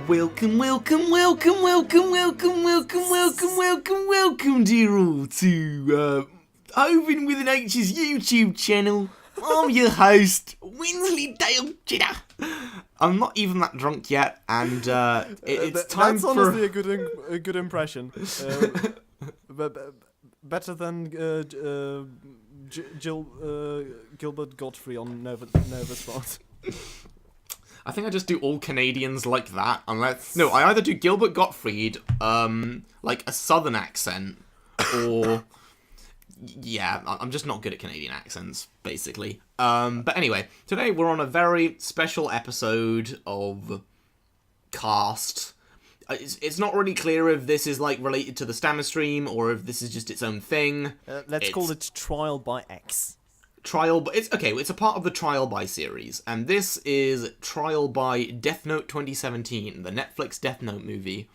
Welcome, dear all, to Hovin with an H's YouTube channel. I'm your host, Wensleydale Jidder. I'm not even that drunk yet, and it's time that's for... That's honestly a good impression. Better than Gilbert Godfrey on Nova Spot. I think I just do all Canadians like that, unless... No, I either do Gilbert Gottfried, like a southern accent, or... Yeah, I'm just not good at Canadian accents, basically. But anyway, today we're on a very special episode of Cast. It's not really clear if this is, like, related to the Stammer stream, or if this is just its own thing. Let's call it Trial by X. It's a part of the Trial by series, and this is Trial by Death Note 2017, the Netflix Death Note movie.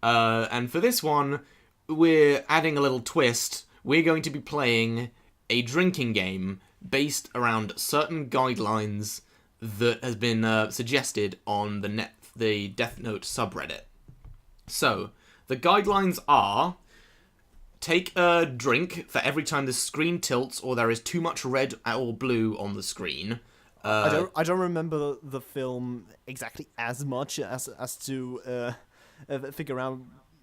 And for this one, we're adding a little twist. We're going to be playing a drinking game based around certain guidelines that has been suggested on the Death Note subreddit. So, the guidelines are... Take a drink for every time the screen tilts or there is too much red or blue on the screen. I don't remember the film exactly as much as to figure out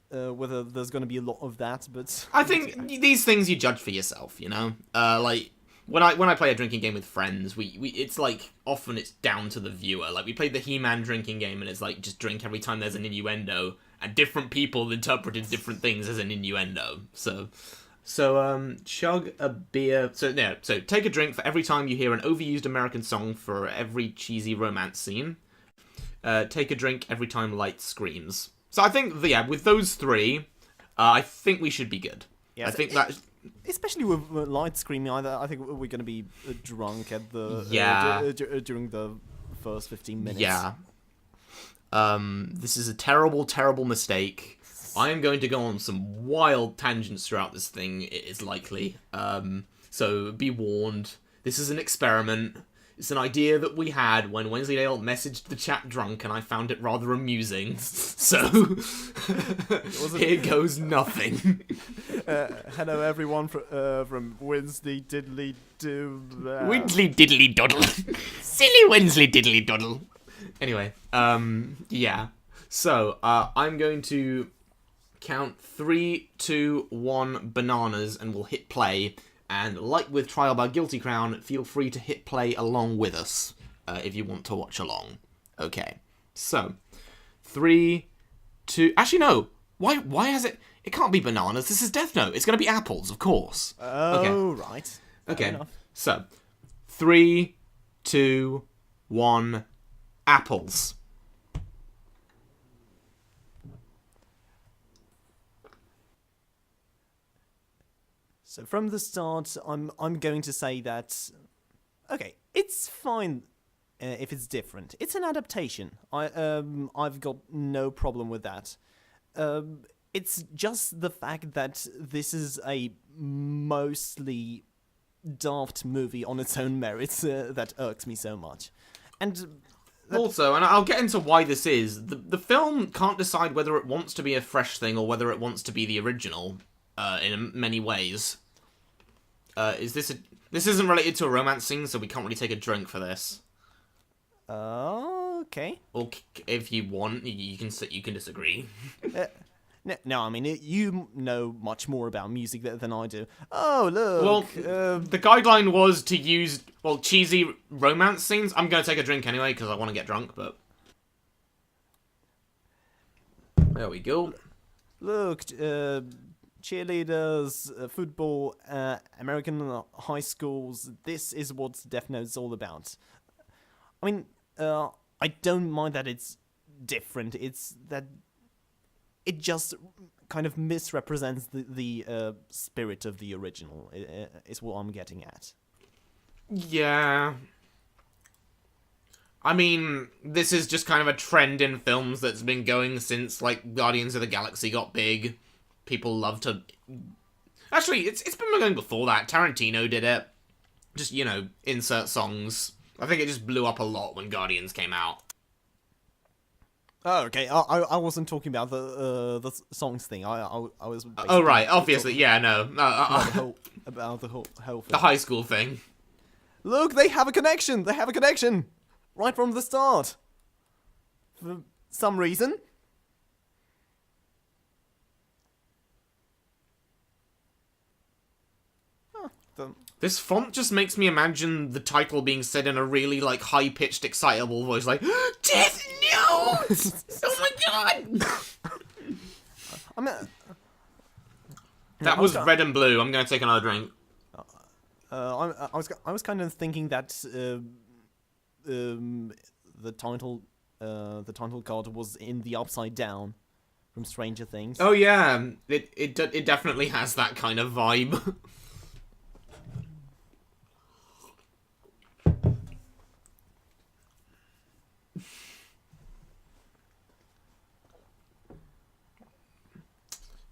whether there's going to be a lot of that, but... I think these things you judge for yourself, you know? Like, when I play a drinking game with friends, it's like, often it's down to the viewer. Like, we played the He-Man drinking game and it's like, just drink every time there's an innuendo. And different people interpreted different things as an innuendo. So chug a beer. So take a drink for every time you hear an overused American song for every cheesy romance scene. Take a drink every time light screams. So I think, with those three, I think we should be good. Yeah, I think that... Especially with light screaming, I think we're going to be drunk at the during the first 15 minutes. Yeah. This is a terrible, terrible mistake. I am going to go on some wild tangents throughout this thing, it is likely. So be warned. This is an experiment. It's an idea that we had when Wensleydale messaged the chat drunk, and I found it rather amusing. So, here goes nothing. Hello everyone from Wensley Diddly Do. Wensley Diddly Doddle. Silly Wensley Diddly Doddle. Anyway, yeah. So, I'm going to count 3, 2, 1 bananas, and we'll hit play. And like with Trial by Guilty Crown, feel free to hit play along with us, if you want to watch along. Okay. So, 3, 2... Actually, no. Why has it... It can't be bananas. This is Death Note. It's going to be apples, of course. Oh, okay. Right. Okay. So, 3, 2, 1... Apples. So from the start, I'm going to say that, okay, it's fine if it's different. It's an adaptation. I've got no problem with that. It's just the fact that this is a mostly daft movie on its own merits that irks me so much. And also, and I'll get into why this is, the film can't decide whether it wants to be a fresh thing or whether it wants to be the original, in many ways. This isn't related to a romance scene, so we can't really take a drink for this. Okay. Or if you want, you can disagree. No, I mean, you know much more about music than I do. Oh, look. Well, the guideline was to use, cheesy romance scenes. I'm going to take a drink anyway, because I want to get drunk, but... There we go. Look, cheerleaders, football, American high schools, this is what Death Note is all about. I mean, I don't mind that it's different. It's that... It just kind of misrepresents the spirit of the original, is what I'm getting at. Yeah. I mean, this is just kind of a trend in films that's been going since, like, Guardians of the Galaxy got big. People love to... Actually, it's been going before that. Tarantino did it. Just, insert songs. I think it just blew up a lot when Guardians came out. Oh, okay. I wasn't talking about the songs thing. I was. Oh right, obviously, yeah, no, About the whole thing. the high school thing. Look, they have a connection. They have a connection, right from the start. For some reason. This font just makes me imagine the title being said in a really, like, high-pitched, excitable voice, like, Death Note! Oh my god! That was red and blue. I'm gonna take another drink. I was kind of thinking that the title card was in the Upside Down from Stranger Things. Oh yeah, it definitely has that kind of vibe.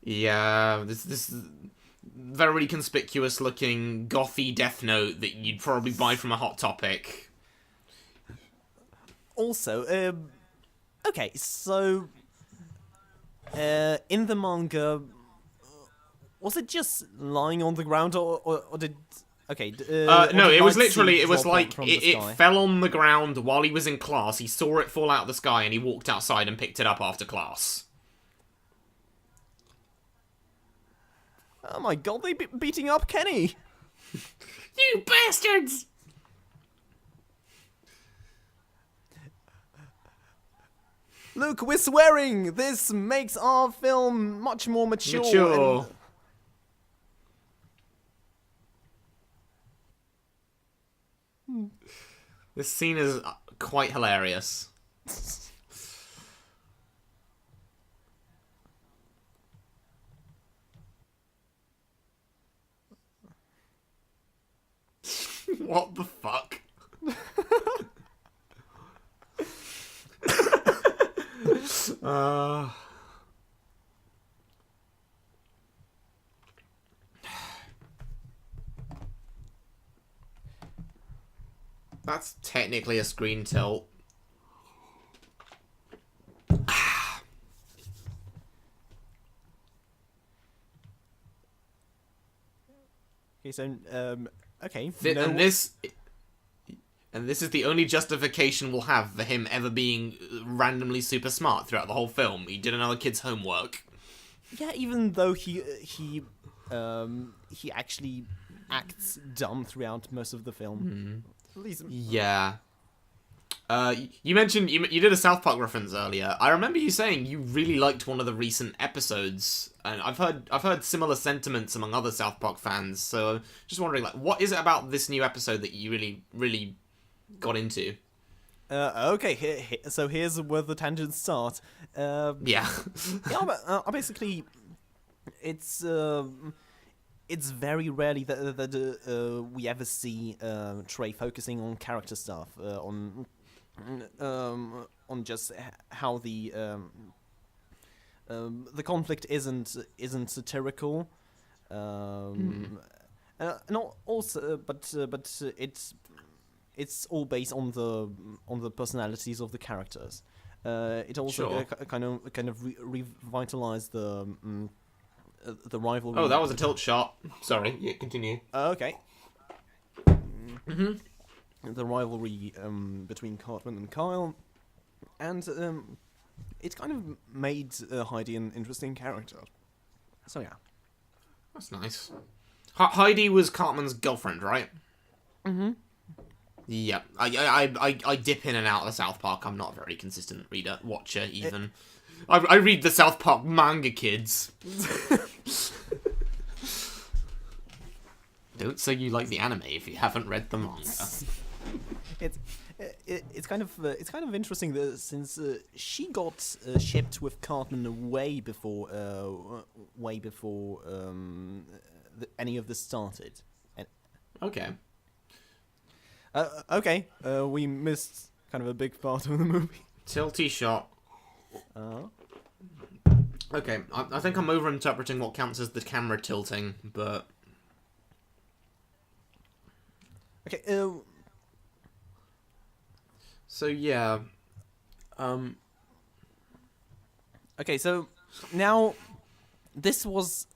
Yeah, this very conspicuous looking gothy Death Note that you'd probably buy from a Hot Topic. Also, okay, so in the manga, was it just lying on the ground, or did? Okay. No, it was literally. It was drop like from it fell on the ground while he was in class. He saw it fall out of the sky, and he walked outside and picked it up after class. Oh my god, they beating up Kenny! You bastards! Look, we're swearing! This makes our film much more mature. This scene is quite hilarious. What the fuck? That's technically a screen tilt. Okay, so, okay. And this is the only justification we'll have for him ever being randomly super smart throughout the whole film. He did another kid's homework. Yeah, even though he actually acts dumb throughout most of the film. Yeah. You mentioned you did a South Park reference earlier. I remember you saying you really liked one of the recent episodes, and I've heard similar sentiments among other South Park fans. So just wondering, like, what is it about this new episode that you really got into? Okay, so here's where the tangents start. Yeah. Yeah, basically, it's very rarely that we ever see Trey focusing on character stuff, on just how the conflict isn't satirical, not also, but it's all based on the personalities of the characters. It also kind of revitalized the rivalry. Oh, that was a tilt shot. Sorry, yeah, continue. Okay. The rivalry between Cartman and Kyle, and it kind of made Heidi an interesting character. So yeah, that's nice. Heidi was Cartman's girlfriend, right? Yeah, I dip in and out of the South Park. I'm not a very consistent watcher even. I read the South Park manga, kids. Don't say you like the anime if you haven't read the manga. It's kind of interesting that since she got shipped with Cartman way before any of this started. Okay. Okay. We missed kind of a big part of the movie. Tilty shot. Okay, I think I'm overinterpreting what counts as the camera tilting, but... Okay, So, yeah. Okay, so now this was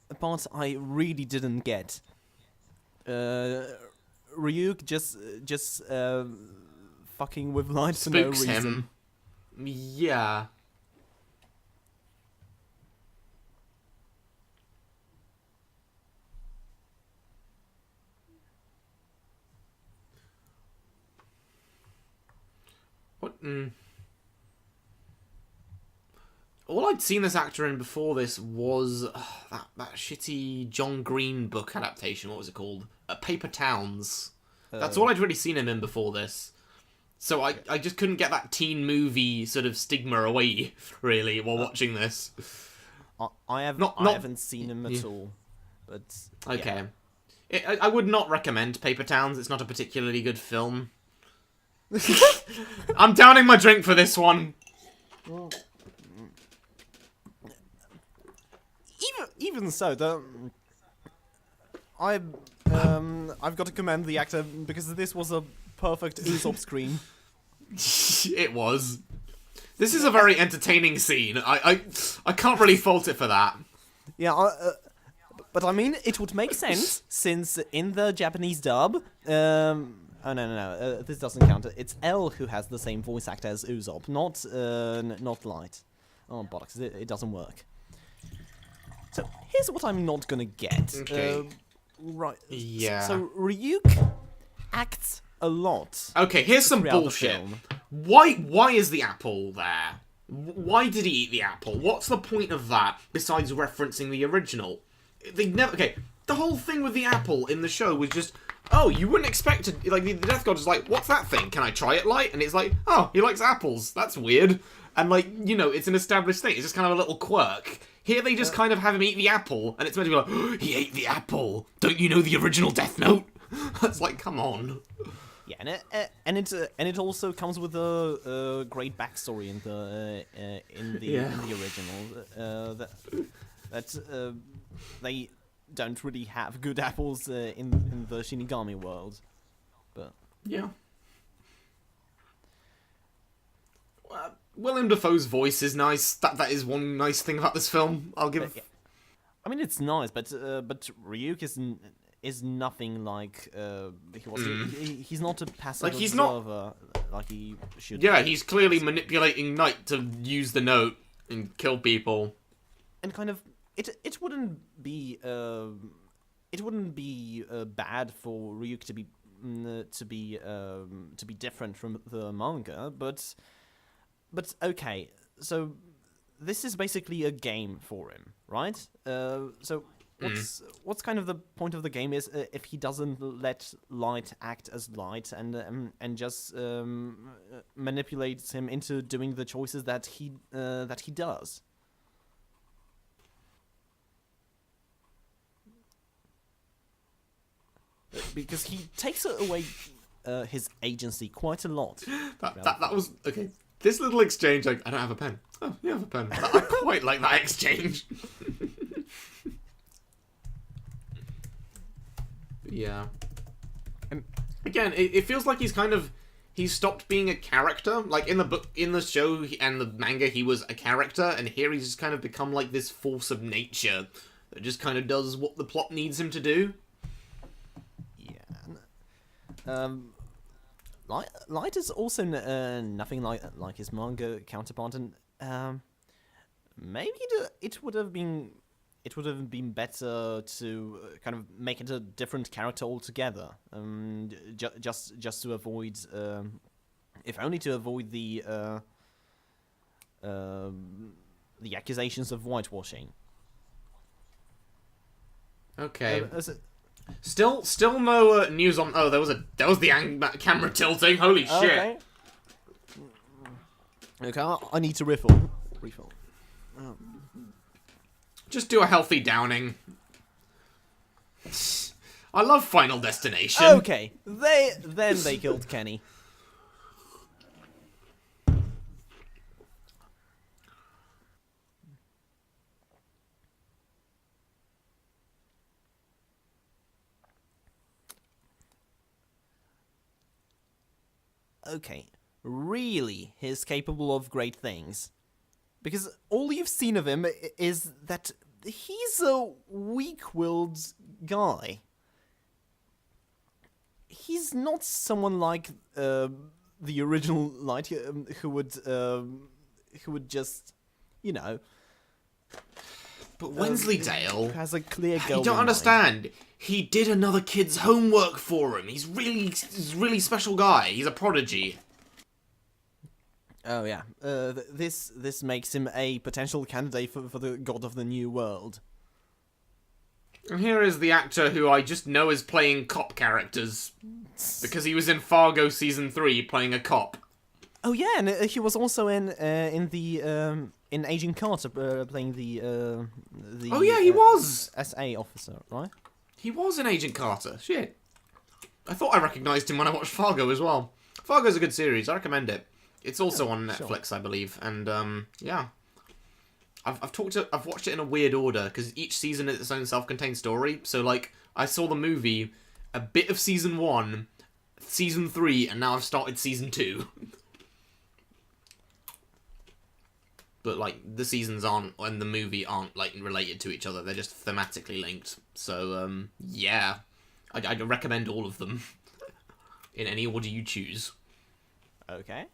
a part I really didn't get. Ryuk just fucking with Light for no Spooks reason. him. Yeah. What? All I'd seen this actor in before this was that shitty John Green book adaptation. What was it called? Paper Towns. That's all I'd really seen him in before this. So I just couldn't get that teen movie sort of stigma away, really, while watching this. I haven't seen him at all, but okay. I would not recommend Paper Towns. It's not a particularly good film. I'm downing my drink for this one. Even so, I've got to commend the actor because this was a perfect Usopp scream. It was. This is a very entertaining scene. I can't really fault it for that. Yeah, but I mean, it would make sense since in the Japanese dub, oh no, this doesn't count. It's L who has the same voice actor as Usopp, not Light. Oh bollocks! It doesn't work. So here's what I'm not gonna get. Okay. Right. Yeah. So Ryuk acts a lot. Okay, here's some throughout the bullshit. film. Why is the apple there? Why did he eat the apple? What's the point of that besides referencing the original? They never. Okay, the whole thing with the apple in the show was just, oh, you wouldn't expect to. Like the Death God is like, what's that thing? Can I try it, Light? And it's like, oh, he likes apples. That's weird. And like, you know, it's an established thing. It's just kind of a little quirk. Here they just kind of have him eat the apple, and it's meant to be like, oh, he ate the apple. Don't you know the original Death Note? It's like, come on. Yeah, and it also comes with a great backstory in the original. That they don't really have good apples in the Shinigami world, but yeah. Willem Dafoe's voice is nice. That is one nice thing about this film. I'll give. Yeah. I mean, it's nice, but Ryuk is nothing like he was. He's not a passive observer like he should. Yeah, be. he's clearly manipulating Knight to use the note and kill people. And kind of, it wouldn't be bad for Ryuk to be different from the manga, but okay, so this is basically a game for him, right? So what's kind of the point of the game is if he doesn't let Light act as Light and just manipulates him into doing the choices that he does. Because he takes away his agency quite a lot. That was okay. This little exchange, like, I don't have a pen. Oh, you have a pen. I quite like that exchange. Yeah. Again, it feels like he's stopped being a character. Like in the book, in the show and the manga, he was a character, and here he's just kind of become like this force of nature that just kind of does what the plot needs him to do. Yeah. Light is also nothing like his manga counterpart, and maybe it would have been better to kind of make it a different character altogether, just to avoid, if only to avoid the accusations of whitewashing. Okay. Still no news on. Oh, there was the camera tilting. Holy shit! Okay, I need to refill. Just do a healthy downing. I love Final Destination. Okay, then they killed Kenny. Okay, really, he's capable of great things. because all you've seen of him is that he's a weak-willed guy. He's not someone like the original Light who would just, you know. But Wensleydale has a clear goal. You don't understand. He did another kid's homework for him. He's a really special guy. He's a prodigy. Oh yeah. This makes him a potential candidate for the God of the New World. And here is the actor who I just know is playing cop characters. Because he was in Fargo Season 3 playing a cop. Oh yeah, and he was also in Agent Carter playing the oh yeah, he was! SA officer, right? He was in Agent Carter. Shit. I thought I recognised him when I watched Fargo as well. Fargo's a good series. I recommend it. It's also on Netflix, sure. I believe. And, yeah. I've watched it in a weird order, because each season is its own self-contained story. So, like, I saw the movie, a bit of Season 1, Season 3, and now I've started Season 2. But, like, the seasons aren't, and the movie aren't, like, related to each other. They're just thematically linked. So, yeah. I'd recommend all of them. In any order you choose. Okay.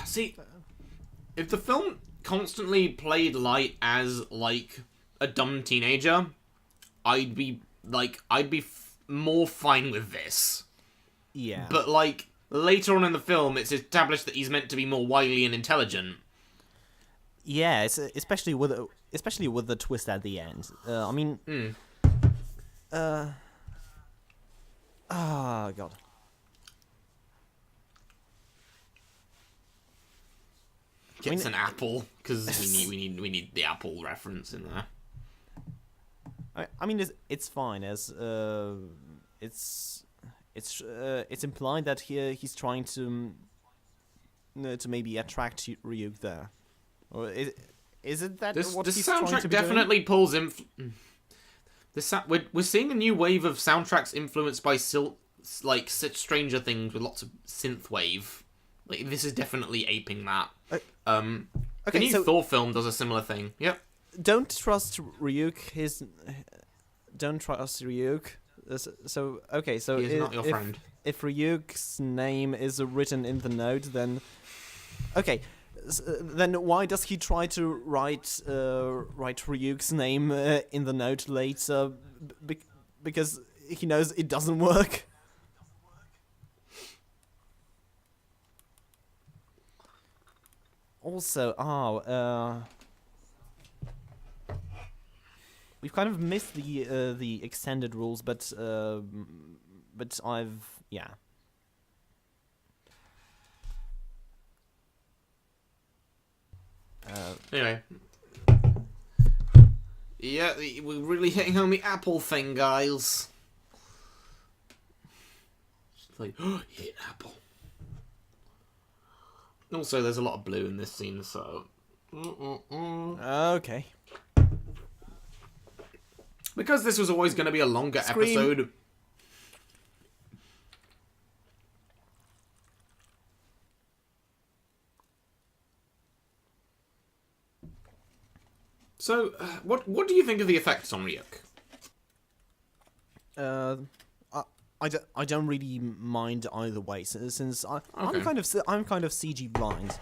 See, if the film constantly played Light as, like, a dumb teenager, I'd be more fine with this. Yeah. But, like, later on in the film, it's established that he's meant to be more wily and intelligent. Yeah, especially with the twist at the end. I mean, oh god. Gets an apple because we need the apple reference in there. I mean, it's fine as it's implied that he's trying to maybe attract Ryuk there. Or is it that what he's trying to be doing? This soundtrack definitely pulls we're seeing a new wave of soundtracks influenced by like Stranger Things with lots of synthwave. Like, this is definitely aping that. The new Thor film does a similar thing. Yep. Don't trust Ryuk. Don't trust Ryuk. So okay, so he is not your friend. If Ryuk's name is written in the note, then okay. Then why does he try to write Ryuk's name in the note later? Because he knows it doesn't work. Also, we've kind of missed the extended rules, but yeah. Anyway. Yeah, we're really hitting home the apple thing, guys. It's like, oh, you hit an apple. Also, there's a lot of blue in this scene, so... Okay. Because this was always going to be a longer episode... So, what do you think of the effects on Ryuk? I don't really mind either way, since I'm kind of CG blind.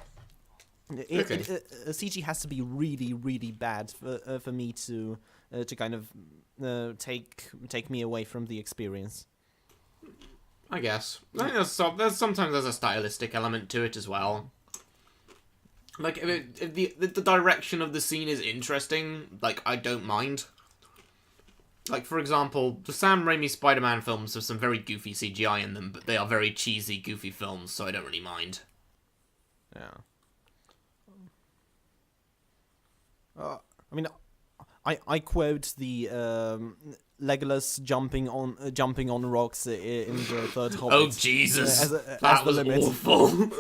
CG has to be really, really bad for me to kind of take me away from the experience. I guess. I think there's sometimes a stylistic element to it as well. Like, if the direction of the scene is interesting, like, I don't mind. Like, for example, the Sam Raimi Spider-Man films have some very goofy CGI in them, but they are very cheesy, goofy films, so I don't really mind. Yeah. I mean, I quote the Legolas jumping on rocks in the third Hobbit. Oh Jesus, as that the was limit. awful.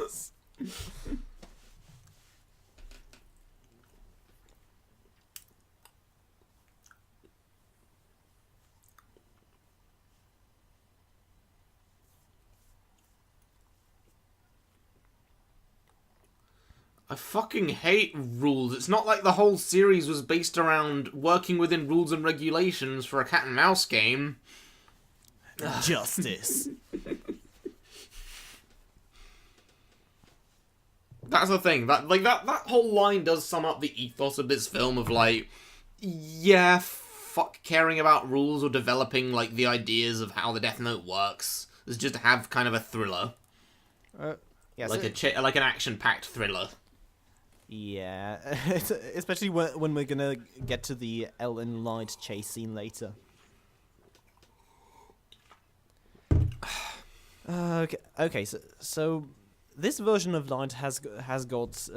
I fucking hate rules. It's not like the whole series was based around working within rules and regulations for a cat and mouse game. Justice. That's the thing. That whole line does sum up the ethos of this film of like, yeah, fuck caring about rules or developing like the ideas of how the Death Note works. It's just to have kind of a thriller. Yeah, Like like an action-packed thriller. Yeah, especially when we're gonna get to the Ellen Light chase scene later. Okay. So this version of Light has got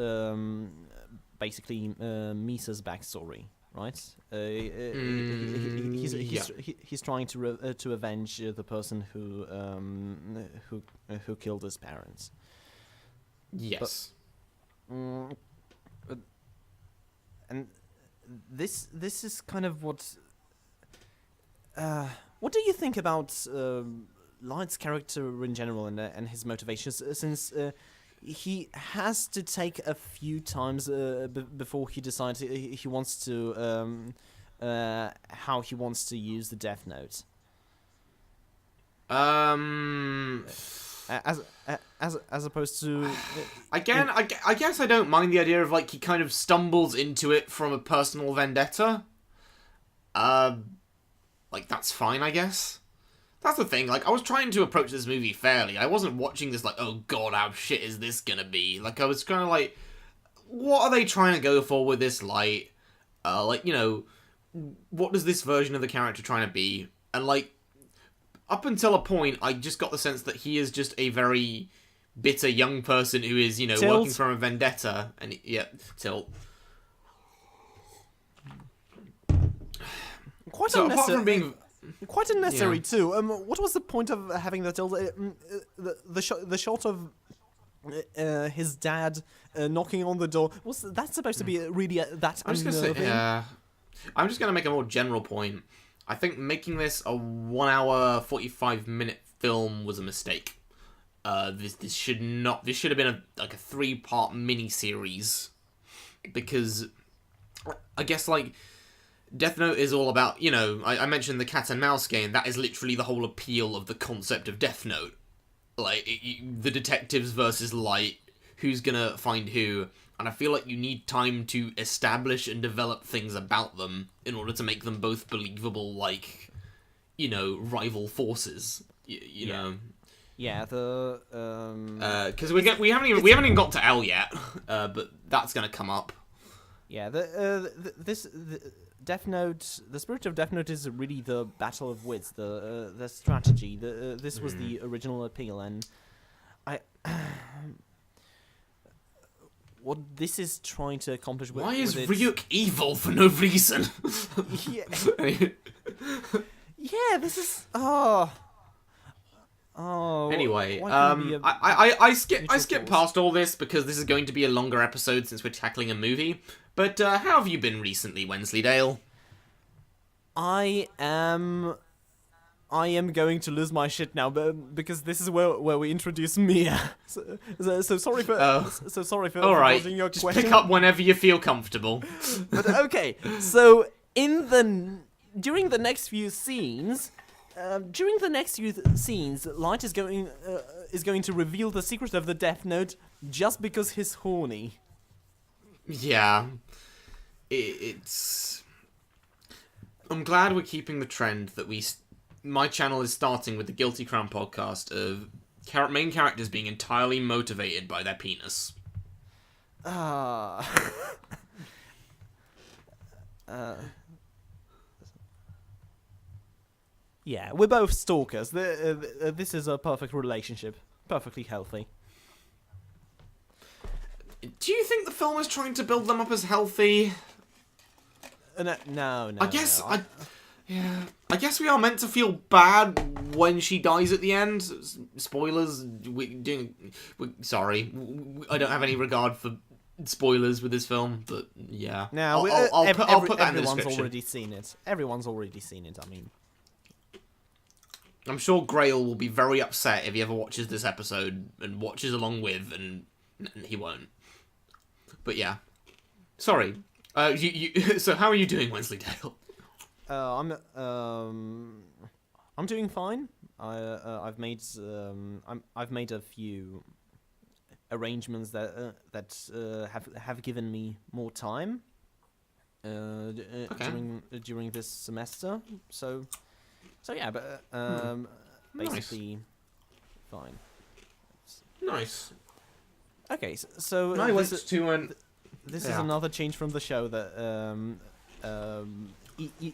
basically Misa's backstory, right? He's trying to avenge the person who killed his parents. Yes. And this is kind of what do you think about Light's character in general and his motivations, since he has to take a few times before he decides he wants to how he wants to use the Death Note? As opposed to Again, I guess I don't mind the idea of like he kind of stumbles into it from a personal vendetta. Like that's fine, I guess. That's the thing. Like I was trying to approach this movie fairly. I wasn't watching this like, oh god, how shit is this gonna be? Like I was kind of like, what are they trying to go for with this Light? Like you know, what does this version of the character trying to be? And like. Up until a point, I just got the sense that he is just a very bitter young person who is, you know, Tilt. working from a vendetta. And yeah, Tilt. Quite So apart unnecessary. from being, Quite unnecessary Yeah. too. What was the point of having the tilt? The shot of his dad knocking on the door, was that supposed to be really that I'm just gonna unnerving? say, yeah. I'm just gonna make a more general point. I think making this a 1 hour 45-minute film was a mistake. This should have been a 3-part mini series, because I guess like Death Note is all about, you know, I mentioned the cat and mouse game. That is literally the whole appeal of the concept of Death Note. Like the detectives versus Light, who's gonna find who. And I feel like you need time to establish and develop things about them in order to make them both believable, like, you know, rival forces. You know. Yeah, the Because we haven't even got to L yet, but that's gonna come up. yeah, Death Note, the spirit of Death Note is really the battle of wits, the strategy. This was the original appeal, and what this is trying to accomplish with Why is with Ryuk evil for no reason? Yeah. Yeah, this is Anyway, why couldn't it be a I skip neutral force? past all this because this is going to be a longer episode since we're tackling a movie. But how have you been recently, Wensleydale? I am going to lose my shit now, because this is where we introduce Mia. So sorry for All right, dodging your just question. pick up whenever you feel comfortable. But okay, so during the next few scenes, Light is going to reveal the secret of the Death Note just because he's horny. Yeah, it's. I'm glad we're keeping the trend that my channel is starting with the Guilty Crown podcast of main characters being entirely motivated by their penis. Yeah, we're both stalkers. This is a perfect relationship, perfectly healthy. Do you think the film is trying to build them up as healthy? No. I guess I guess we are meant to feel bad when she dies at the end. Spoilers. Sorry, I don't have any regard for spoilers with this film, but yeah. Now, I'll put that in the description. Everyone's already seen it. Everyone's already seen it. I mean, I'm sure Grail will be very upset if he ever watches this episode and watches along with, and he won't. But yeah, sorry. So how are you doing, Wensleydale? I'm doing fine. I've made a few arrangements that have given me more time during this semester. So yeah, but basically fine. Nice. Okay, so I went to an. This is another change from the show that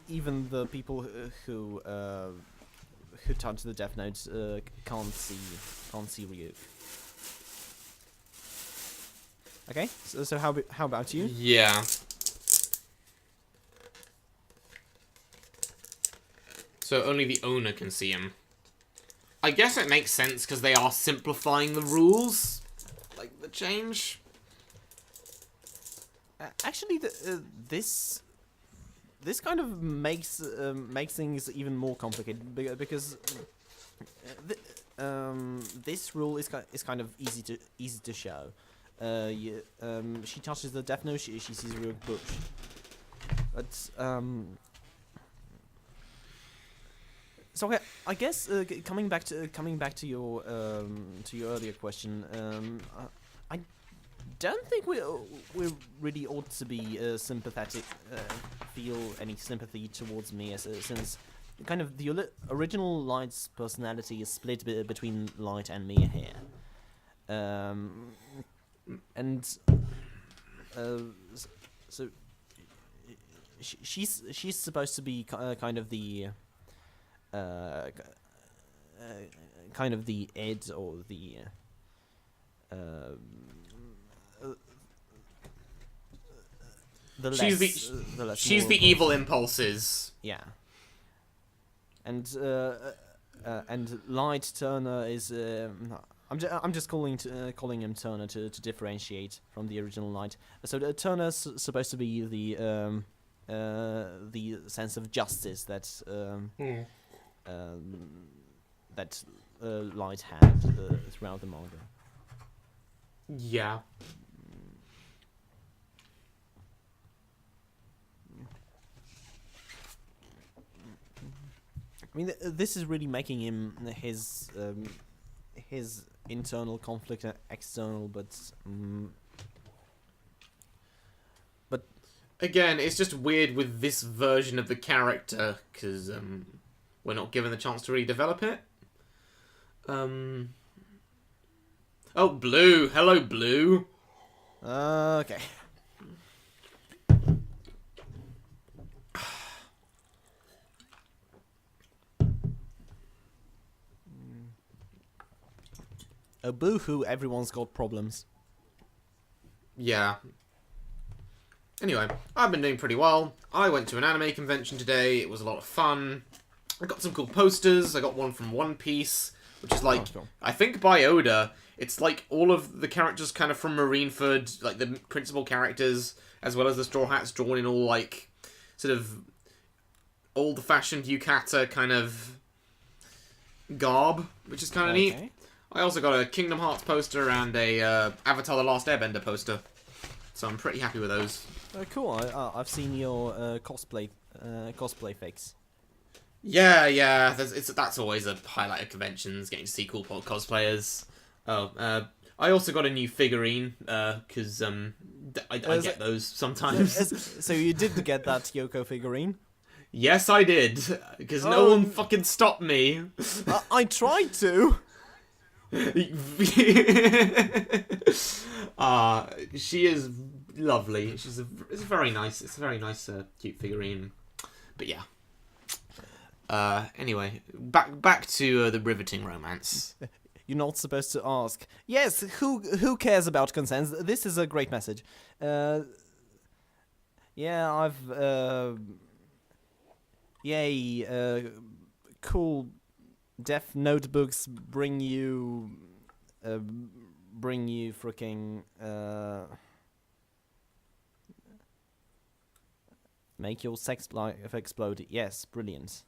even the people who touch the Death Note can't see Ryuk. Okay, so how about you? Yeah. So only the owner can see him. I guess it makes sense because they are simplifying the rules, like the change. Actually, this kind of makes things even more complicated because this rule is kind of easy to show. She touches the Death Note, she sees Ryuk Bush, but so I guess coming back to your earlier question, I don't think we really ought to be sympathetic, feel any sympathy towards me, since kind of the original Light's personality is split between Light and me here, and so she's supposed to be kind of the ed or the she's the evil impulses. Yeah. And Light Turner is I'm just calling him Turner to differentiate from the original Light. So Turner's supposed to be the sense of justice that that Light had throughout the manga. Yeah. I mean, this is really making him his internal conflict, external, but again, it's just weird with this version of the character because we're not given the chance to really develop it. Oh, Blue! Hello, Blue. Okay. Oh, boo-hoo, everyone's got problems. Yeah. Anyway, I've been doing pretty well. I went to an anime convention today. It was a lot of fun. I got some cool posters. I got one from One Piece, which is like, cool. I think by Oda. It's like all of the characters kind of from Marineford, like the principal characters, as well as the Straw Hats drawn in all like sort of old-fashioned yukata kind of garb, which is kind of neat. I also got a Kingdom Hearts poster and a Avatar: The Last Airbender poster, so I'm pretty happy with those. Cool. I've seen your cosplay fix. Yeah. That's always a highlight of conventions, getting to see cool cosplayers. Oh, I also got a new figurine because I get those sometimes. So you did get that Yoko figurine? Yes, I did, because no one fucking stopped me. I tried to. She is lovely. It's a very nice, cute figurine. But yeah. Anyway, back to the riveting romance. You're not supposed to ask. Yes, who cares about consent? This is a great message. Yeah, yay, cool Death Notebooks bring you freaking, make your sex life explode. Yes, brilliant.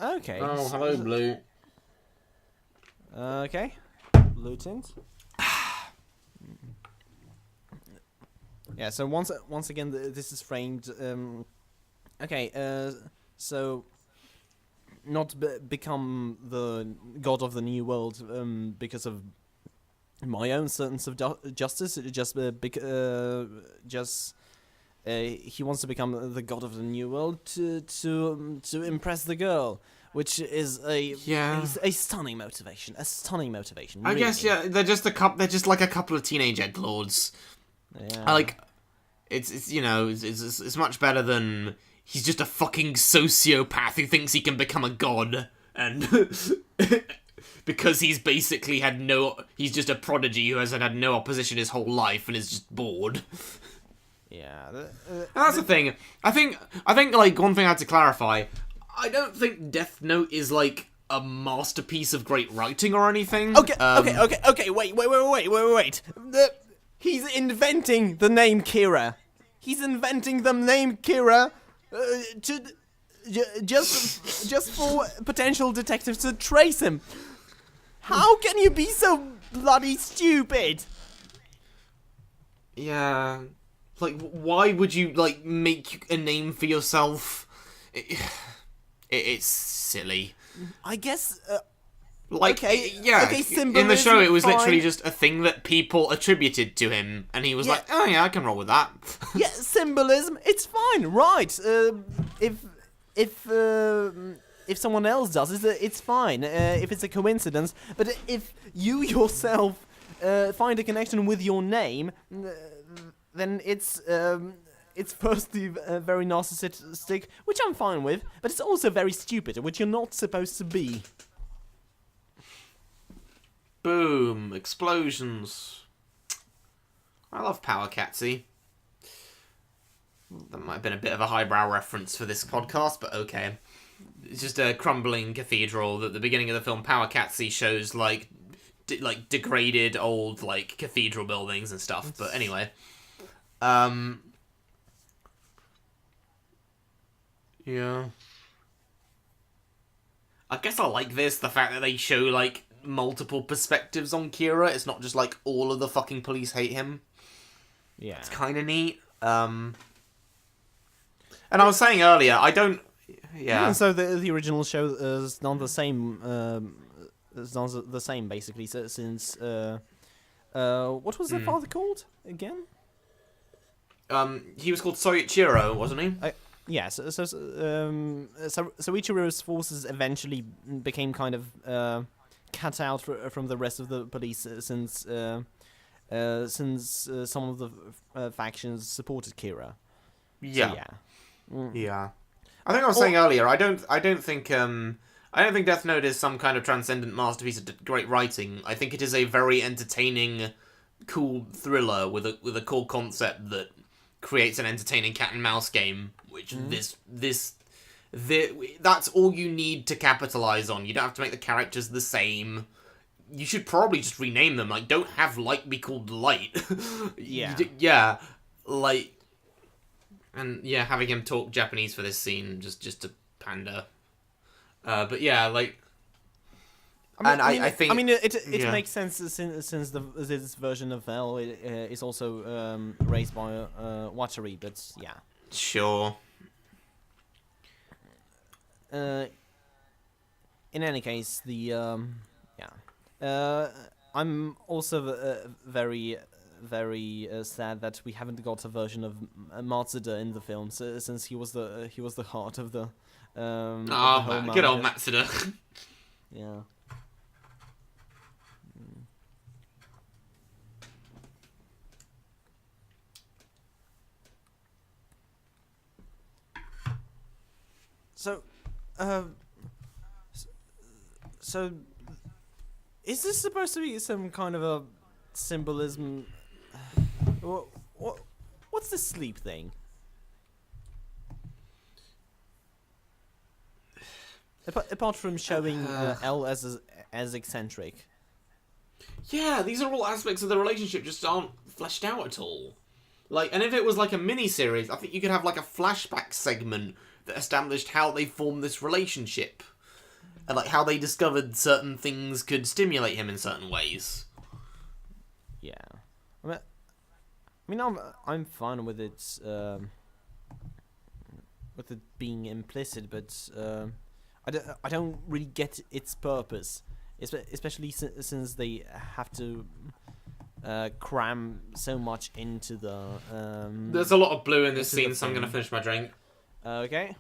Okay. Oh, hello, Blue. Okay. Blue tint. Yeah. So once again, this is framed. Okay. So not become the god of the new world because of my own sense of justice. He wants to become the god of the new world to impress the girl, which is a stunning motivation. A stunning motivation. I really. guess they're just like a couple of teenage edgelords. Yeah. It's much better than he's just a fucking sociopath who thinks he can become a god and because he's basically he's just a prodigy who has had no opposition his whole life and is just bored. Yeah. That's the thing. I think like one thing I had to clarify. I don't think Death Note is like a masterpiece of great writing or anything. Okay. Wait. He's inventing the name Kira. He's inventing the name Kira just for potential detectives to trace him. How can you be so bloody stupid? Yeah. Like, why would you, like, make a name for yourself? It's silly. I guess, Okay, symbolism, in the show it was fine. literally just a thing that people attributed to him, and he was like, oh yeah, I can roll with that. Yeah, symbolism, it's fine, right. If someone else does it, it's fine, if it's a coincidence, but if you yourself find a connection with your name, then it's firstly very narcissistic, which I'm fine with, but it's also very stupid, which you're not supposed to be. Boom, explosions. I love Power Catsy. That might have been a bit of a highbrow reference for this podcast, but okay. It's just a crumbling cathedral. At the beginning of the film, Power Catsy shows like degraded old like cathedral buildings and stuff. But anyway, yeah. I guess I like this, the fact that they show like multiple perspectives on Kira. It's not just like all of the fucking police hate him. Yeah. It's kind of neat. And I was saying earlier, I don't. Yeah. And so the original show is not the same. It's not the same basically. So since what was the father called again? He was called Soichiro, wasn't he? Yeah. So Ichiro's forces eventually became kind of cut out from the rest of the police since some of the factions supported Kira. Yeah. So, yeah. Yeah. I think I was saying earlier, I don't think Death Note is some kind of transcendent masterpiece of great writing. I think it is a very entertaining, cool thriller with a cool concept that creates an entertaining cat and mouse game, which that's all you need to capitalize on. You don't have to make the characters the same. You should probably just rename them. Like, don't have Light be called Light. Yeah. Yeah. Like, and yeah, having him talk Japanese for this scene just to pander. But yeah, like, I think it makes sense since this version of L is also raised by Watari, but yeah. Sure. In any case, I'm also very sad that we haven't got a version of Matsuda in the film, since he was the heart of the. Good old Matsuda. Yeah. So, So, is this supposed to be some kind of a symbolism? What's the sleep thing? Apart from showing L as eccentric. Yeah, these are all aspects of the relationship just aren't fleshed out at all. Like, and if it was like a mini-series, I think you could have like a flashback segment that established how they formed this relationship. And like how they discovered certain things could stimulate him in certain ways. Yeah. I'm fine with it being implicit, but I don't really get its purpose, especially since they have to cram so much into the. There's a lot of blue in this scene, so I'm gonna finish my drink. Okay.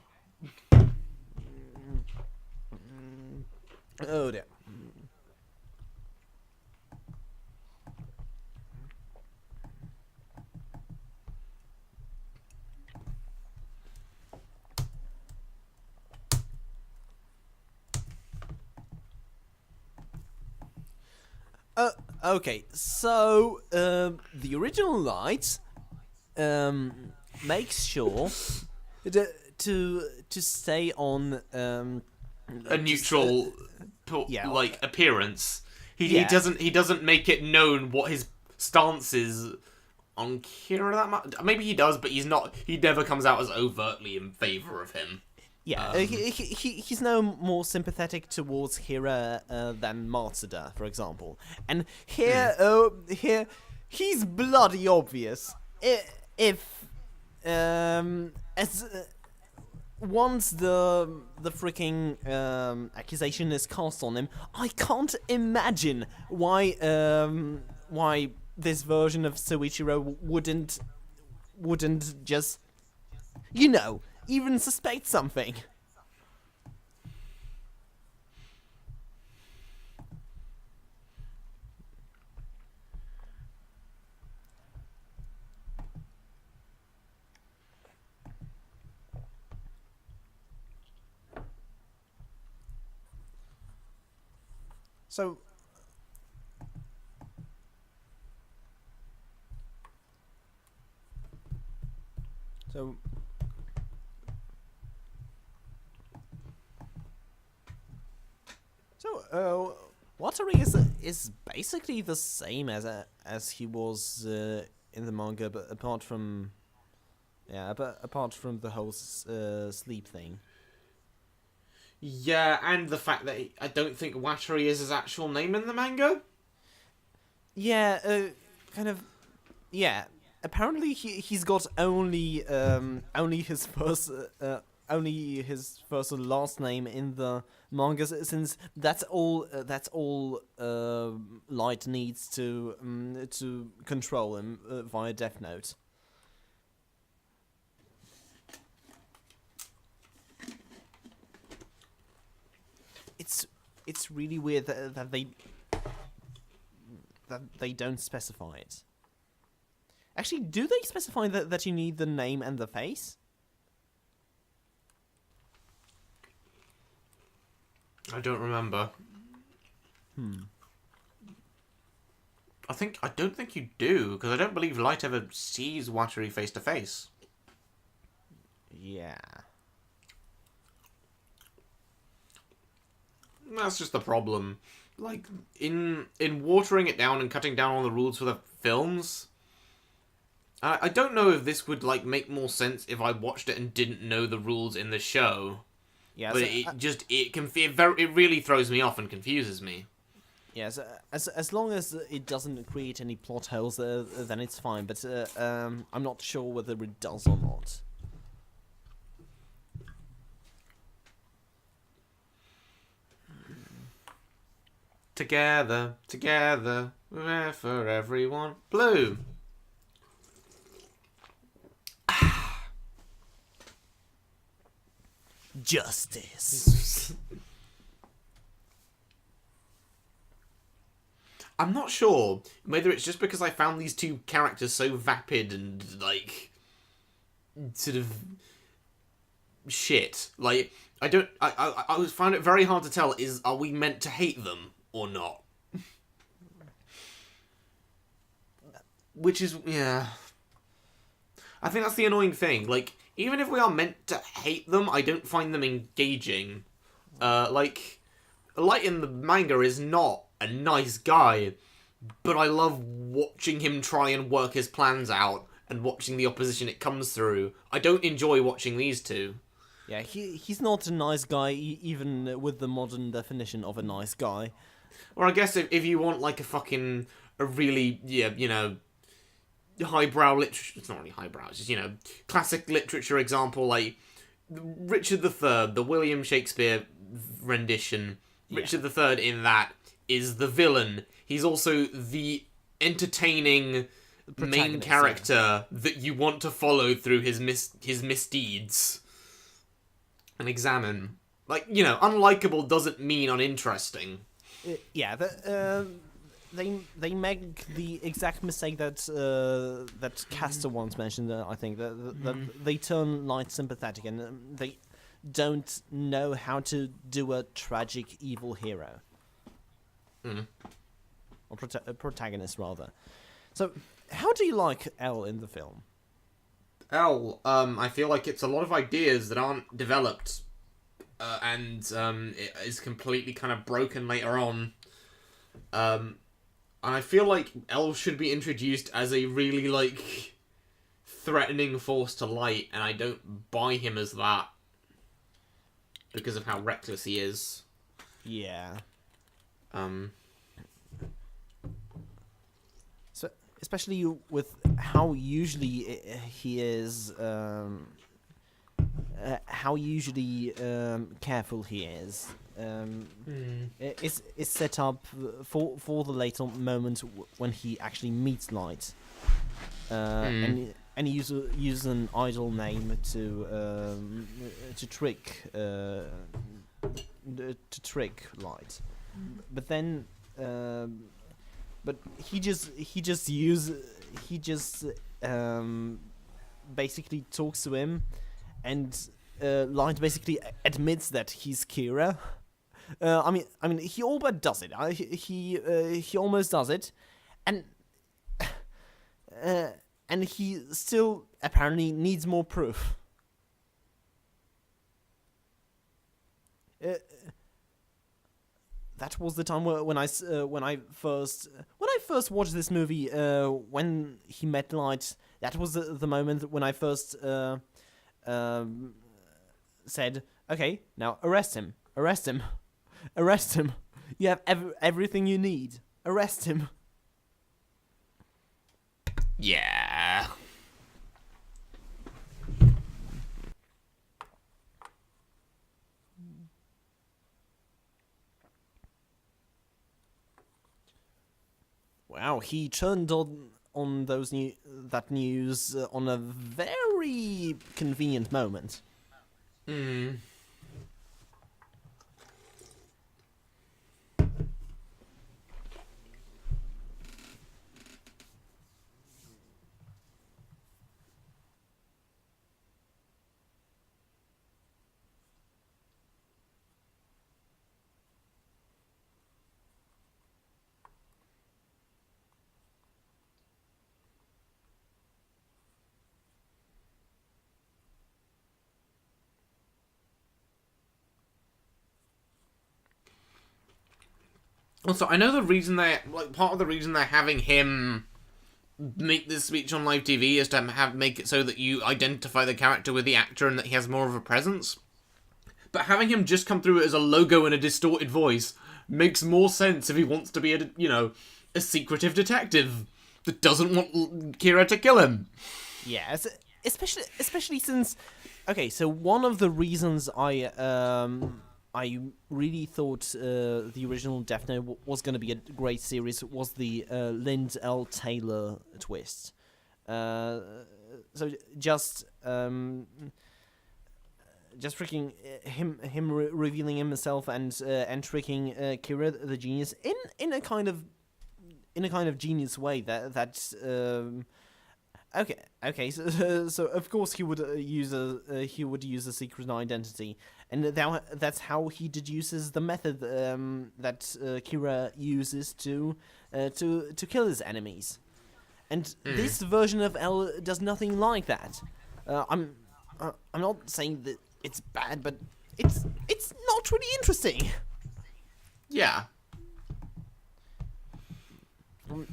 Oh dear. Okay, so the original Light makes sure to stay on A neutral, yeah, appearance. He Yeah. he doesn't make it known what his stance is on Kira that much. Maybe he does, but he never comes out as overtly in favor of him. Yeah, he's no more sympathetic towards Hira than Matsuda, for example. And here, here, he's bloody obvious. If as once the freaking accusation is cast on him, I can't imagine why this version of Soichiro wouldn't just, even suspect something. So Watari is basically the same as he was in the manga, but apart from the whole sleep thing. Yeah, and the fact that I don't think Watari is his actual name in the manga. Yeah, kind of. Yeah, apparently he's got only his first and last name in the manga, since that's all Light needs to control him via Death Note. It's really weird that they don't specify it. Actually, do they specify that you need the name and the face? I don't remember. I don't think you do, because I don't believe Light ever sees Watari face to face. Yeah. That's just the problem. Like, in watering it down and cutting down all the rules for the films, I don't know if this would, like, make more sense if I watched it and didn't know the rules in the show. Yeah, but so, it really throws me off and confuses me. Yes, as long as it doesn't create any plot holes, then it's fine. But I'm not sure whether it does or not. Together, we're there for everyone. Blue. Justice. I'm not sure whether it's just because I found these two characters so vapid and, like, sort of shit. Like, I don't. I found it very hard to tell. Are we meant to hate them or not? Which is, yeah. I think that's the annoying thing. Like, even if we are meant to hate them, I don't find them engaging. Like, Light in the manga is not a nice guy, but I love watching him try and work his plans out and watching the opposition it comes through. I don't enjoy watching these two. Yeah, he's not a nice guy, even with the modern definition of a nice guy. Or I guess if you want, like, a really, highbrow literature, it's not really highbrow, it's just, classic literature example, like Richard III, the William Shakespeare rendition. Yeah. Richard III in that is the villain. He's also the entertaining main character that you want to follow through his misdeeds and examine. Like, unlikable doesn't mean uninteresting. Yeah, they make the exact mistake that that Castor once mentioned. I think that they turn Light sympathetic, and they don't know how to do a tragic evil hero, or protagonist rather. So, how do you like L in the film? L, I feel like it's a lot of ideas that aren't developed, and it is completely kind of broken later on. And I feel like L should be introduced as a really, like, threatening force to Light, and I don't buy him as that because of how reckless he is. Yeah. So, especially with how usually he is, how usually careful he is. It's set up for the later moment when he actually meets Light, and he uses an idol name to trick Light, but then but he basically talks to him, and Light basically admits that he's Kira. I mean, he all but does it. He almost does it, and he still apparently needs more proof. That was the time when I first watched this movie. When he met Light, that was the moment when I first said, "Okay, now arrest him. Arrest him. You have everything you need. Arrest him." Yeah. Wow, he turned on that news on a very convenient moment. Also, I know part of the reason they're having him make this speech on live TV is to make it so that you identify the character with the actor and that he has more of a presence. But having him just come through as a logo and a distorted voice makes more sense if he wants to be a secretive detective that doesn't want Kira to kill him. Yeah, especially since, okay, so one of the reasons I really thought the original Death Note was going to be a great series was the Lind L. Taylor twist. So just freaking him revealing himself and tricking Kira the genius in a kind of genius way that's okay. So of course he would use a secret identity, and that's how he deduces the method that Kira uses to kill his enemies. And this version of L does nothing like that. I'm not saying that it's bad, but it's not really interesting. Yeah.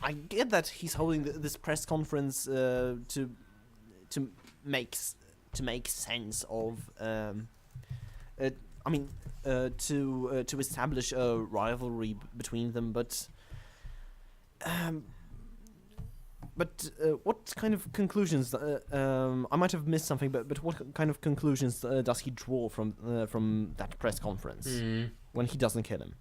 I get that he's holding this press conference to make sense of to establish a rivalry between them, but what kind of conclusions? I might have missed something, but what kind of conclusions does he draw from that press conference when he doesn't kill him?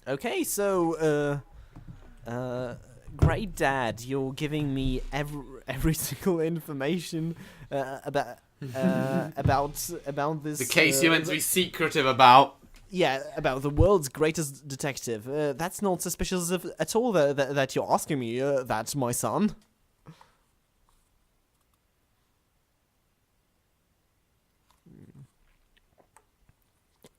Okay, so great dad, you're giving me every single information about this. The case you're meant to be secretive about. Yeah, about the world's greatest detective. That's not suspicious at all that you're asking me that, my son.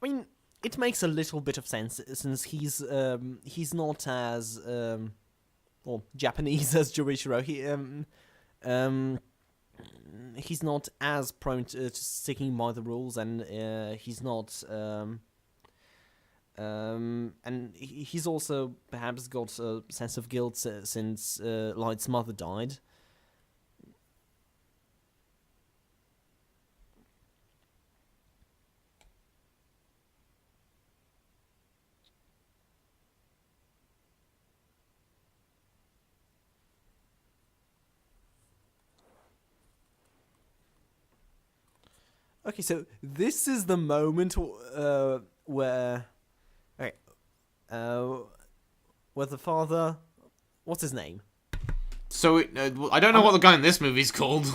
I mean, it makes a little bit of sense since he's not as Japanese as Jorichiro. He's not as prone to sticking by the rules, and he's not and he's also perhaps got a sense of guilt since Light's mother died. Okay, so this is the moment where the father, what's his name? So I don't know what the guy in this movie's called.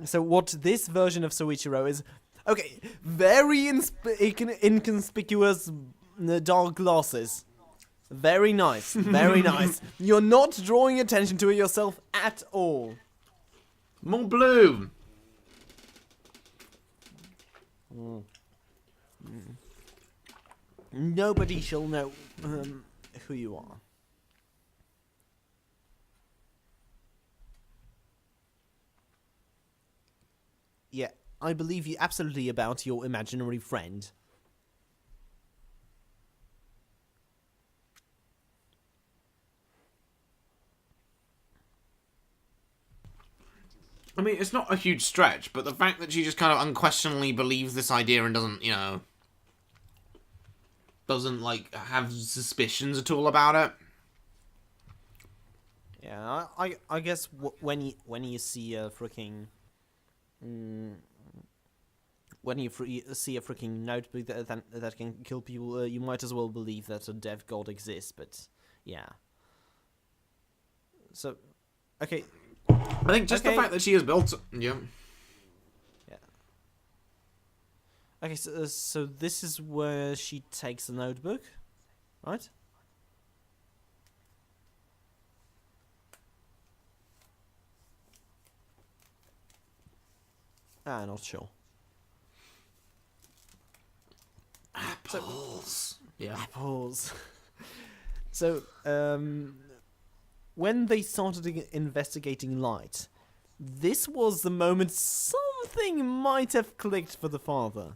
So what this version of Soichiro is, okay, very inconspicuous dark glasses. Very nice, very nice. You're not drawing attention to it yourself at all. More blue. Nobody shall know who you are. Yeah, I believe you absolutely about your imaginary friend. I mean, it's not a huge stretch, but the fact that she just kind of unquestionably believes this idea and doesn't, like, have suspicions at all about it. Yeah, I guess when you see a freaking... when you see a freaking notebook that can kill people, you might as well believe that a dev god exists, but yeah. So, okay... I think just the fact that she has built... Yeah. Yeah. Okay, so this is where she takes the notebook, right? Not sure. Apples. Yeah. Apples. So, when they started investigating Light, this was the moment something might have clicked for the father.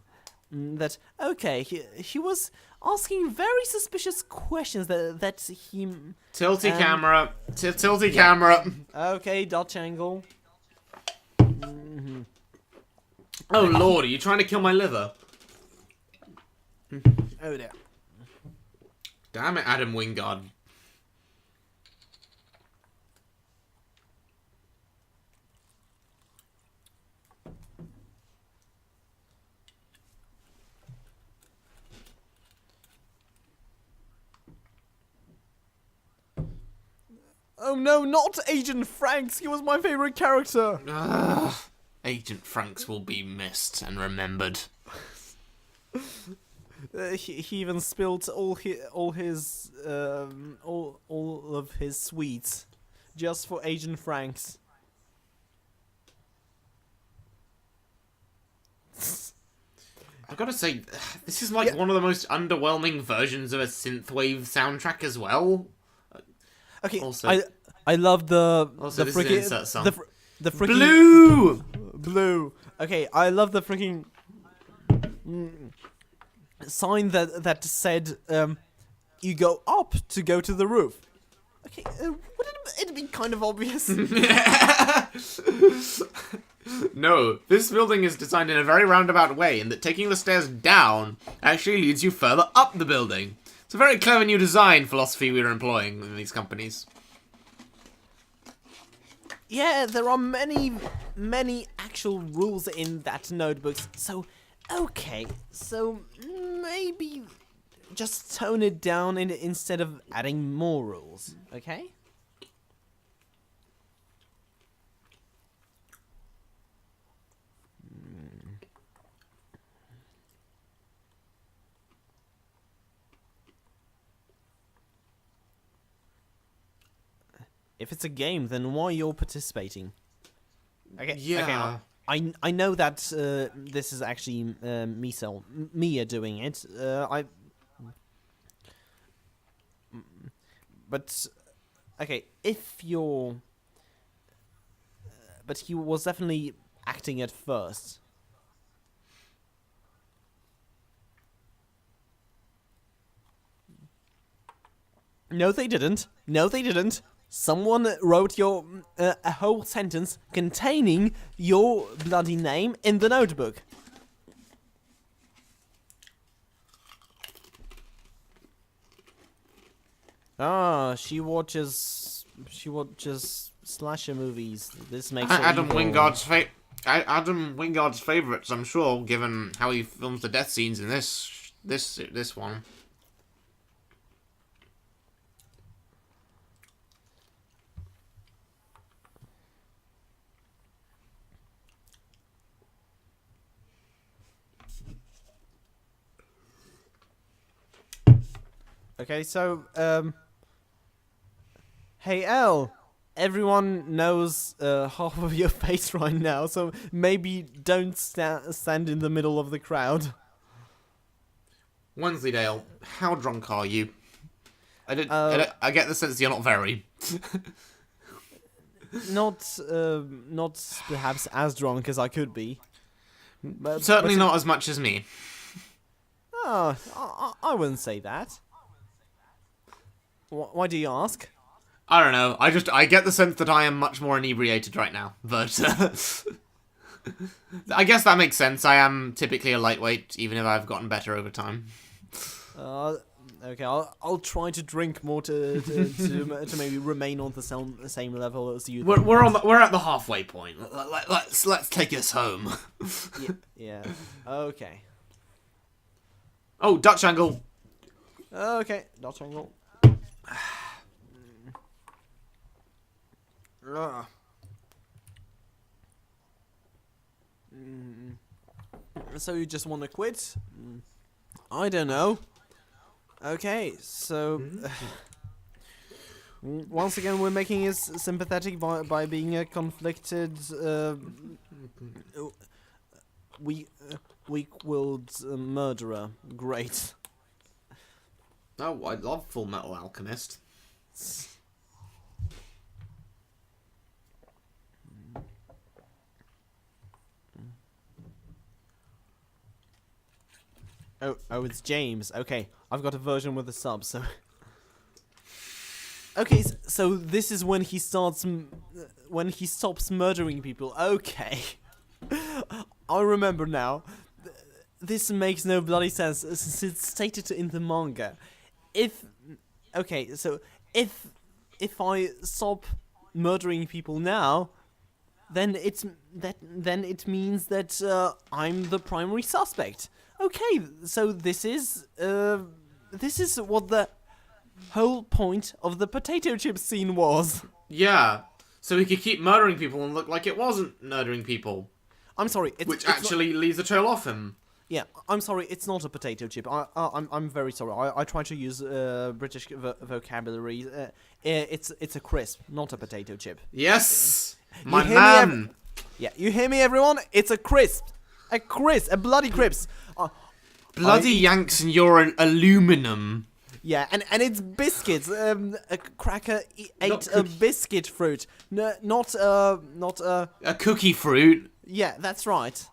That, okay, he was asking very suspicious questions that he... Tilty camera. Tilty camera. Okay, Dutch angle. Oh, Lord, are you trying to kill my liver? Oh, dear. Damn it, Adam Wingard. Oh no, not Agent Franks! He was my favorite character! Agent Franks will be missed and remembered. He even spilled all of his sweets just for Agent Franks. I've got to say, this is like one of the most underwhelming versions of a synthwave soundtrack as well. Okay, Also, I love the this is an insert song. the freaking Blue. Okay, I love the freaking sign that said you go up to go to the roof. Okay, wouldn't it be kind of obvious? No, this building is designed in a very roundabout way, in that taking the stairs down actually leads you further up the building. It's a very clever new design philosophy we're employing in these companies. Yeah, there are many actual rules in that notebook. So, okay, so maybe just tone it down instead of adding more rules, okay? If it's a game, then why you're participating? Okay. Yeah. Okay. I know that this is actually Mia doing it. But okay, if you're, but he was definitely acting at first. No, they didn't. No, they didn't. Someone wrote your a whole sentence containing your bloody name in the notebook. Ah, she watches slasher movies. This makes her Adam evil. Wingard's favourites, I'm sure, given how he films the death scenes in this one. Okay, so hey Elle, everyone knows half of your face right now, so maybe don't stand in the middle of the crowd. Wensleydale, how drunk are you? I get the sense you're not very. Not perhaps as drunk as I could be. Certainly not as much as me. Oh, I wouldn't say that. Why do you ask? I don't know. I get the sense that I am much more inebriated right now. But I guess that makes sense. I am typically a lightweight, even if I've gotten better over time. Okay, I'll try to drink more to maybe remain on the same level as you. We're at the halfway point. Let's take us home. Yeah. Okay. Oh, Dutch angle. Okay, Dutch angle. So you just want to quit? I don't know. Okay, so once again we're making us sympathetic by being a conflicted weak-willed murderer. Great. Oh, I love Full Metal Alchemist. Oh, it's James. Okay, I've got a version with a sub, so... Okay, so this is when he stops murdering people. Okay. I remember now. This makes no bloody sense, since it's stated in the manga. Okay, so if I stop murdering people now, then it means that I'm the primary suspect. Okay, so this is what the whole point of the potato chip scene was. Yeah, so he could keep murdering people and look like it wasn't murdering people. I'm sorry, which actually leaves a trail off him. Yeah, I'm sorry, it's not a potato chip. I'm very sorry. I try to use British vocabulary. It's a crisp, not a potato chip. Yes, You my hear man. Yeah, you hear me, everyone? It's a crisp, a bloody crisp. Bloody Yanks, and you're an aluminum. Yeah, and it's biscuits. A cracker ate a cookie. biscuit fruit. No, not A cookie fruit. Yeah, that's right.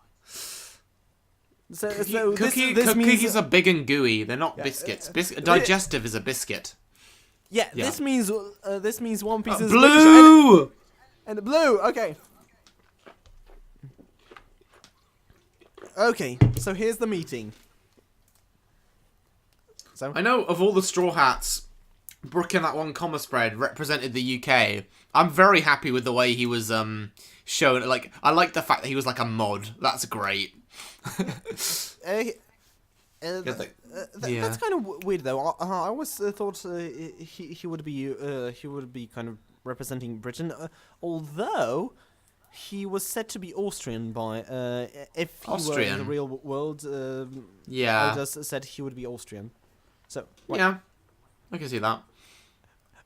So Cookies this means are big and gooey. They're not biscuits. Digestive is a biscuit. yeah. This means One Piece is Blue. and blue. Okay. Okay. So here's the meeting. So I know of all the Straw Hats, Brooke in that one comma spread represented the UK. I'm very happy with the way he was shown. Like, I like the fact that he was like a mod. That's great. That's kind of weird, though. I always thought he would be kind of representing Britain, although he was said to be Austrian by if he were in the real world. Elders said he would be Austrian. So yeah, I can see that.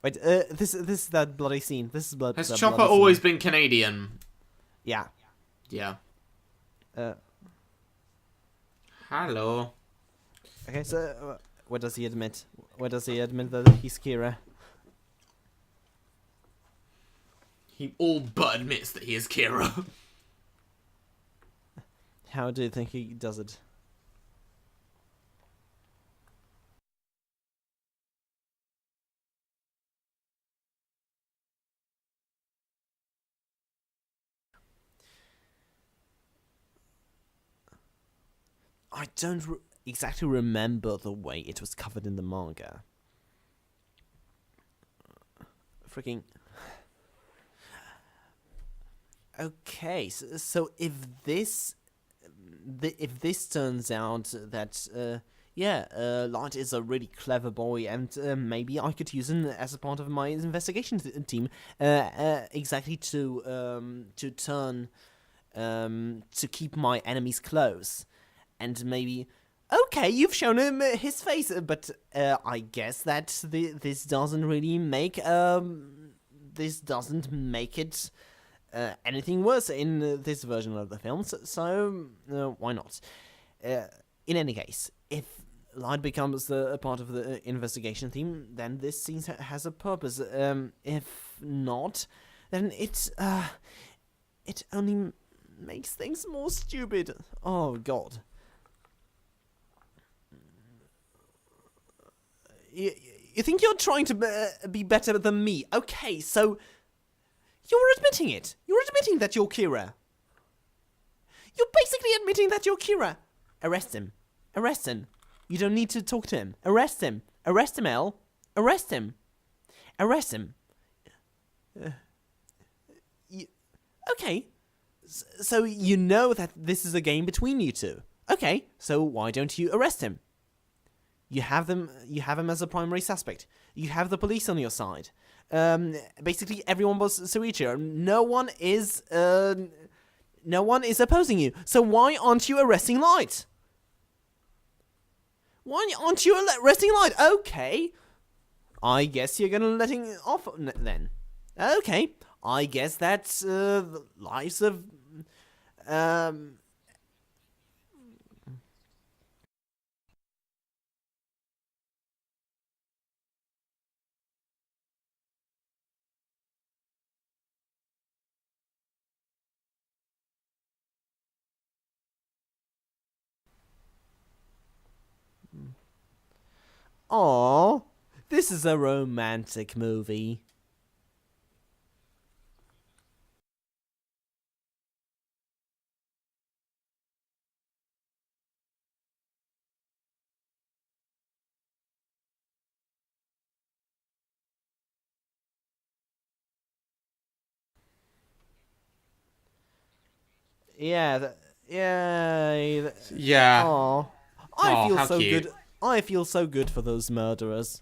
Wait, this is that bloody scene. This is Has Chopper always been Canadian? Yeah. Yeah. Hello. Okay, so what does he admit? Where does he admit that he's Kira? He all but admits that he is Kira. How do you think he does it? I don't exactly remember the way it was covered in the manga. Freaking. Okay, so if this turns out that Light is a really clever boy, and maybe I could use him as a part of my investigation team, exactly to turn to keep my enemies close. And maybe, okay, you've shown him his face, but I guess that this doesn't really make it anything worse in this version of the film. So why not? In any case, if Light becomes a part of the investigation team, then this scene has a purpose. If not, then it only makes things more stupid. Oh God. You think you're trying to be better than me? Okay, so you're admitting it. You're admitting that you're Kira. You're basically admitting that you're Kira. Arrest him. Arrest him. You don't need to talk to him. Arrest him. Arrest him, El. Arrest him. Arrest him. Okay. So you know that this is a game between you two. Okay, so why don't you arrest him? You have him as a primary suspect. You have the police on your side. Basically, everyone was Suichiro. No one is opposing you. So why aren't you arresting Light? Why aren't you arresting Light? Okay. I guess you're gonna let him off then. Okay. I guess that's the lives of Aww, this is a romantic movie. Yeah. Aww. I feel so cute. good. I feel so good for those murderers.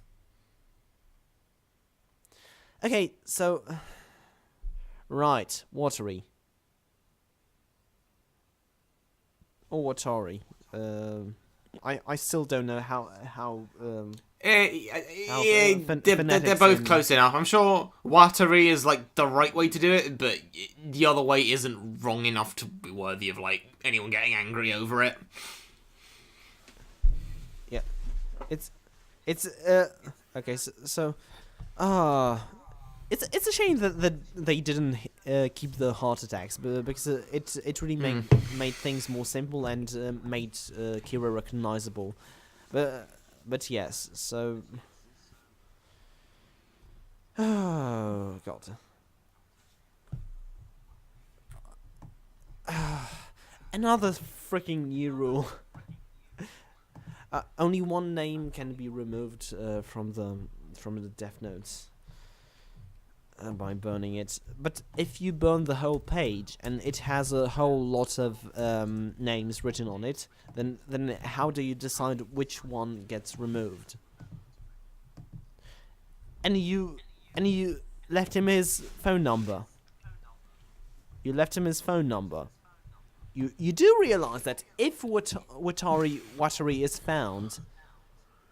Okay, so right, Watery. Or Watari. I still don't know how They're phonetics both in- close enough. I'm sure Watari is like the right way to do it, but the other way isn't wrong enough to be worthy of like anyone getting angry over it. Yeah, it's okay. It's a shame that they didn't keep the heart attacks, because it really made things more simple and made Kira recognizable. But yes, so oh god. Another freaking new rule. Only one name can be removed from the Death Notes by burning it. But if you burn the whole page and it has a whole lot of names written on it, then how do you decide which one gets removed? And you left him his phone number. You do realize that if Watari is found,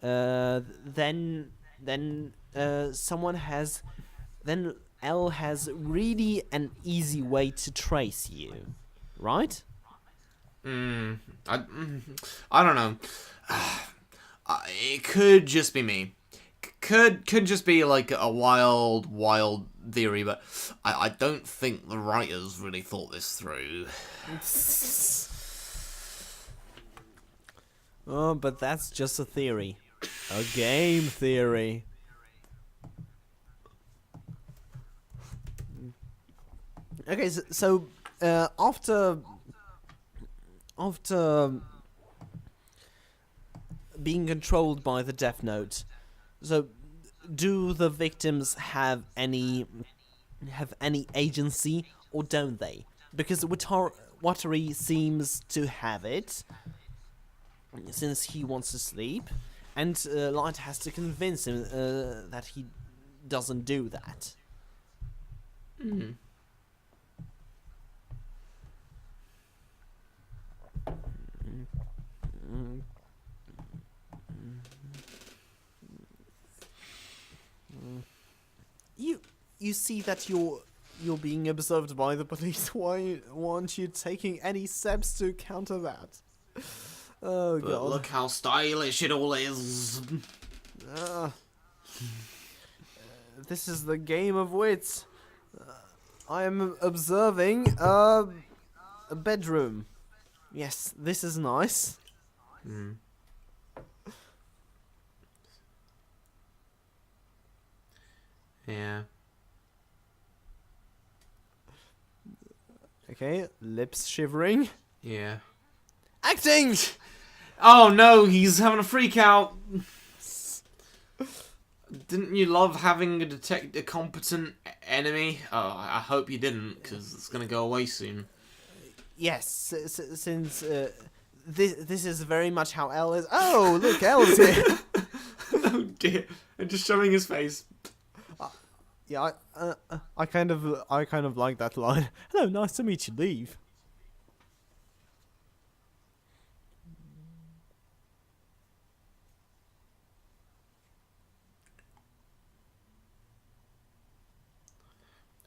then L has really an easy way to trace you, right? I don't know. It could just be me. Could just be like a wild theory, but I don't think the writers really thought this through. Oh, but that's just a theory. A game theory. Okay, so after being controlled by the Death Note, so do the victims have any agency, or don't they? Because Watari seems to have it, since he wants to sleep, and Light has to convince him that he doesn't do that. Mm. You see that you're being observed by the police. Why aren't you taking any steps to counter that? Oh but god. Look how stylish it all is. This is the game of wits. I am observing a bedroom. Yes, this is nice. Mm. Yeah. Okay, lips shivering. Yeah. Acting! Oh no, he's having a freak out. Didn't you love having a competent enemy? Oh, I hope you didn't, because it's gonna go away soon. Yes, since this is very much how L is. Oh, look, L's here. Oh dear! And just showing his face. Yeah, I kind of like that line. Hello, nice to meet you. Leave.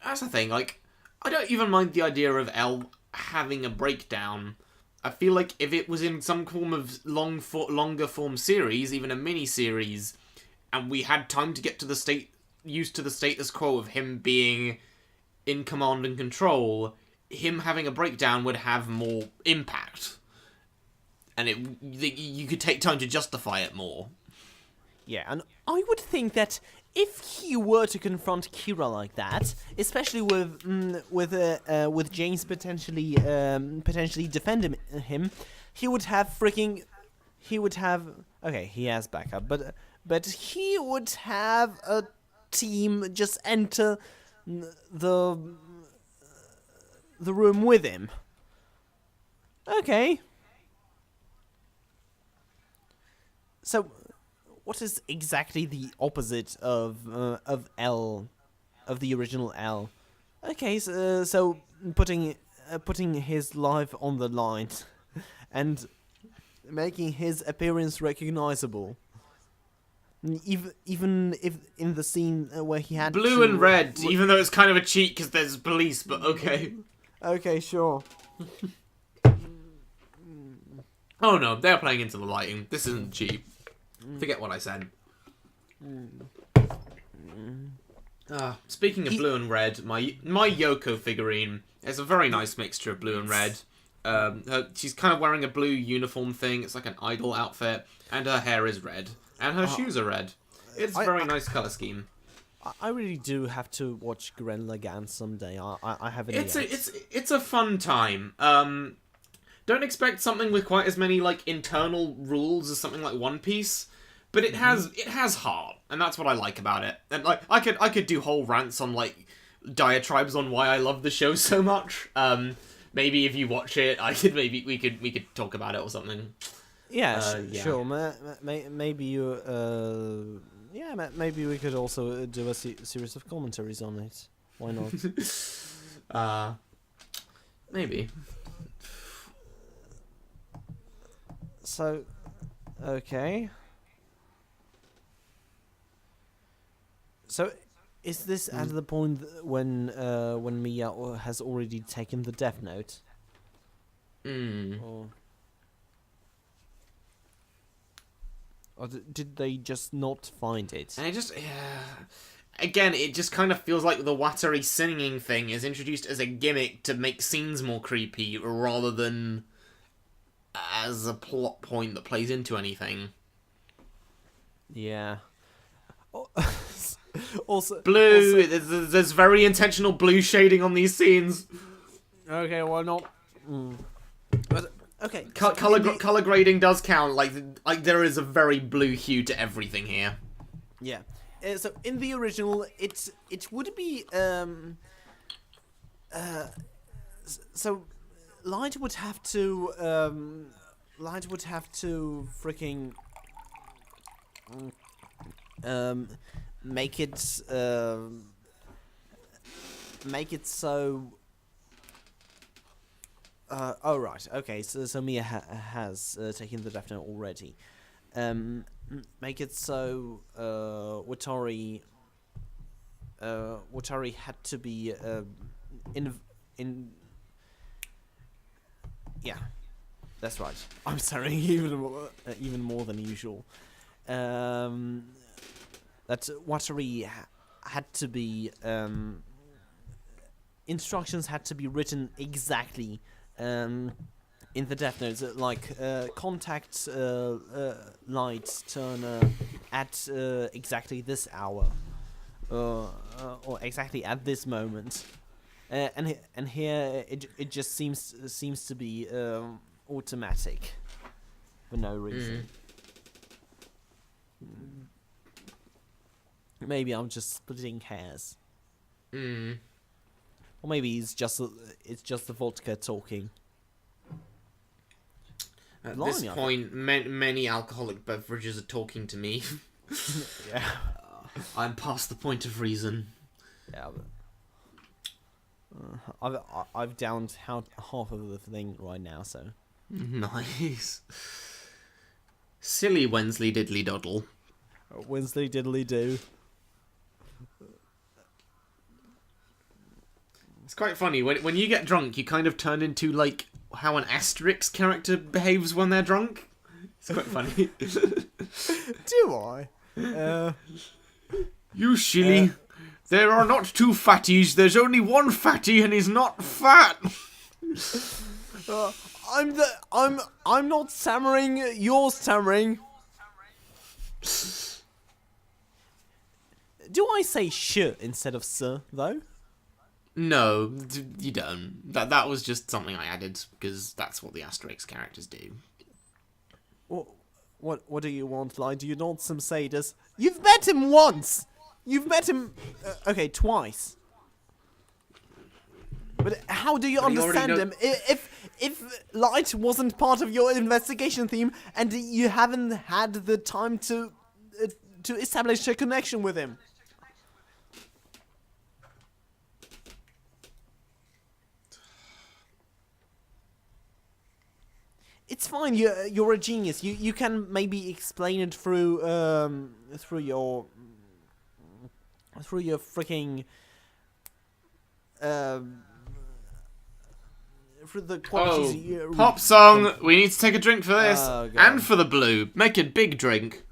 That's the thing. Like, I don't even mind the idea of L having a breakdown. I feel like if it was in some form of longer form series, even a mini series, and we had time to get to used to the status quo of him being in command and control, him having a breakdown would have more impact, and you could take time to justify it more. Yeah, and I would think that if he were to confront Kira like that, especially with James potentially defend him, he would have okay, he has backup, but he would have a team just enter the room with him. Okay. So, what is exactly the opposite of L, of the original L? Okay, so putting his life on the line, and making his appearance recognizable. Even if in the scene where he had blue and red, even though it's kind of a cheat because there's police, but okay. Okay, sure. Oh no, they're playing into the lighting. This isn't cheap. Forget what I said. Speaking of blue and red, my Yoko figurine is a very nice mixture of blue and red. She's kind of wearing a blue uniform thing. It's like an idol outfit, and her hair is red, and her shoes are red. It's a very nice color scheme. I really do have to watch Gurren Lagann someday. I haven't. It's a fun time. Don't expect something with quite as many like internal rules as something like One Piece, but it has heart, and that's what I like about it. And like I could do whole rants on like diatribes on why I love the show so much. Maybe if you watch it, we could talk about it or something. Yeah, sure. Maybe you. Maybe we could also do a series of commentaries on it. Why not? Maybe. So, okay. So, is this at the point when Mia has already taken the Death Note? Or did they just not find it? And again, it just kind of feels like the Watari singing thing is introduced as a gimmick to make scenes more creepy, rather than as a plot point that plays into anything. Yeah. Also, blue. There's very intentional blue shading on these scenes. Okay, why not? But okay, color grading does count. Like there is a very blue hue to everything here. Yeah. So in the original, it would be so Light would have to freaking make it so. Oh right, okay. So Mia has taken the Death Note already. Make it so Watari had to be in. Yeah, that's right. I'm sorry, even more than usual. That Watari had to be instructions had to be written exactly in the Death Notes, like contact Light Turner at exactly this hour, or exactly at this moment. And here it just seems to be automatic for no reason. Maybe I'm just splitting hairs. Or maybe it's just the vodka talking. At this point, many alcoholic beverages are talking to me. Yeah, I'm past the point of reason. Yeah. I've downed half of the thing right now, so. Nice. Silly Wensley diddly doddle. Wensley diddly do. It's quite funny when you get drunk, you kind of turn into like how an Asterix character behaves when they're drunk. It's quite funny. Do I? You silly. There are not two fatties. There's only one fatty, and he's not fat. I'm not stammering. You're stammering. Do I say sh instead of sir though? No, you don't. That was just something I added because that's what the Asterix characters do. What do you want? Like, do you want some satyrs? You've met him once. You've met him, okay, twice. But how do you understand him? If Light wasn't part of your investigation theme and you haven't had the time to establish a connection with him? it's fine. You're a genius. You can maybe explain it through your freaking through the qualities. Pop song. We need to take a drink for this Oh, God. and for the blue. Make it big drink.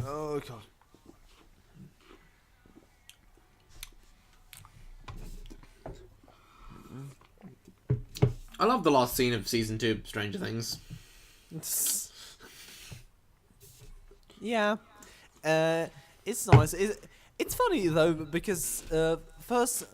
Oh God. I love the last scene of season 2 of Stranger Things. Yeah, it's nice. It's funny though because first,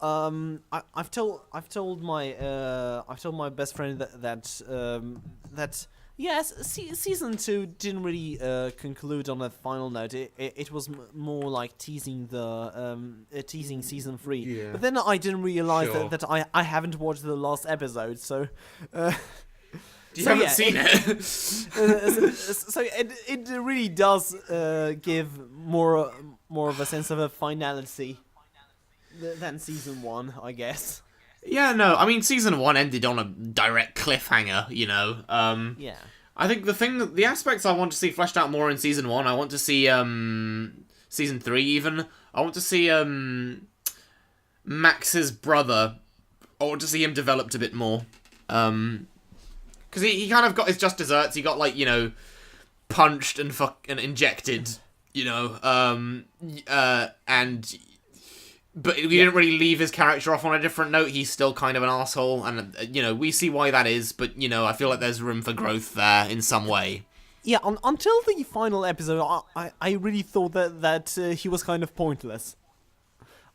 I've told my best friend that yes, season 2 didn't really conclude on a final note. It was more like teasing teasing season 3. Yeah. But then I didn't realize Sure. that I haven't watched the last episode, so. You haven't seen it. So it really does give more of a sense of a finality than season 1, I guess. Yeah, no, I mean, season 1 ended on a direct cliffhanger, you know. Yeah. I think the aspects I want to see fleshed out more in season 1, I want to see, season 3 even. I want to see, Max's brother. I want to see him developed a bit more. Because he kind of got his just desserts. He got, like, you know, punched and injected, you know, but we didn't really leave his character off on a different note. He's still kind of an asshole, and, you know, we see why that is, but, you know, I feel like there's room for growth there in some way. Yeah, until the final episode, I really thought that he was kind of pointless.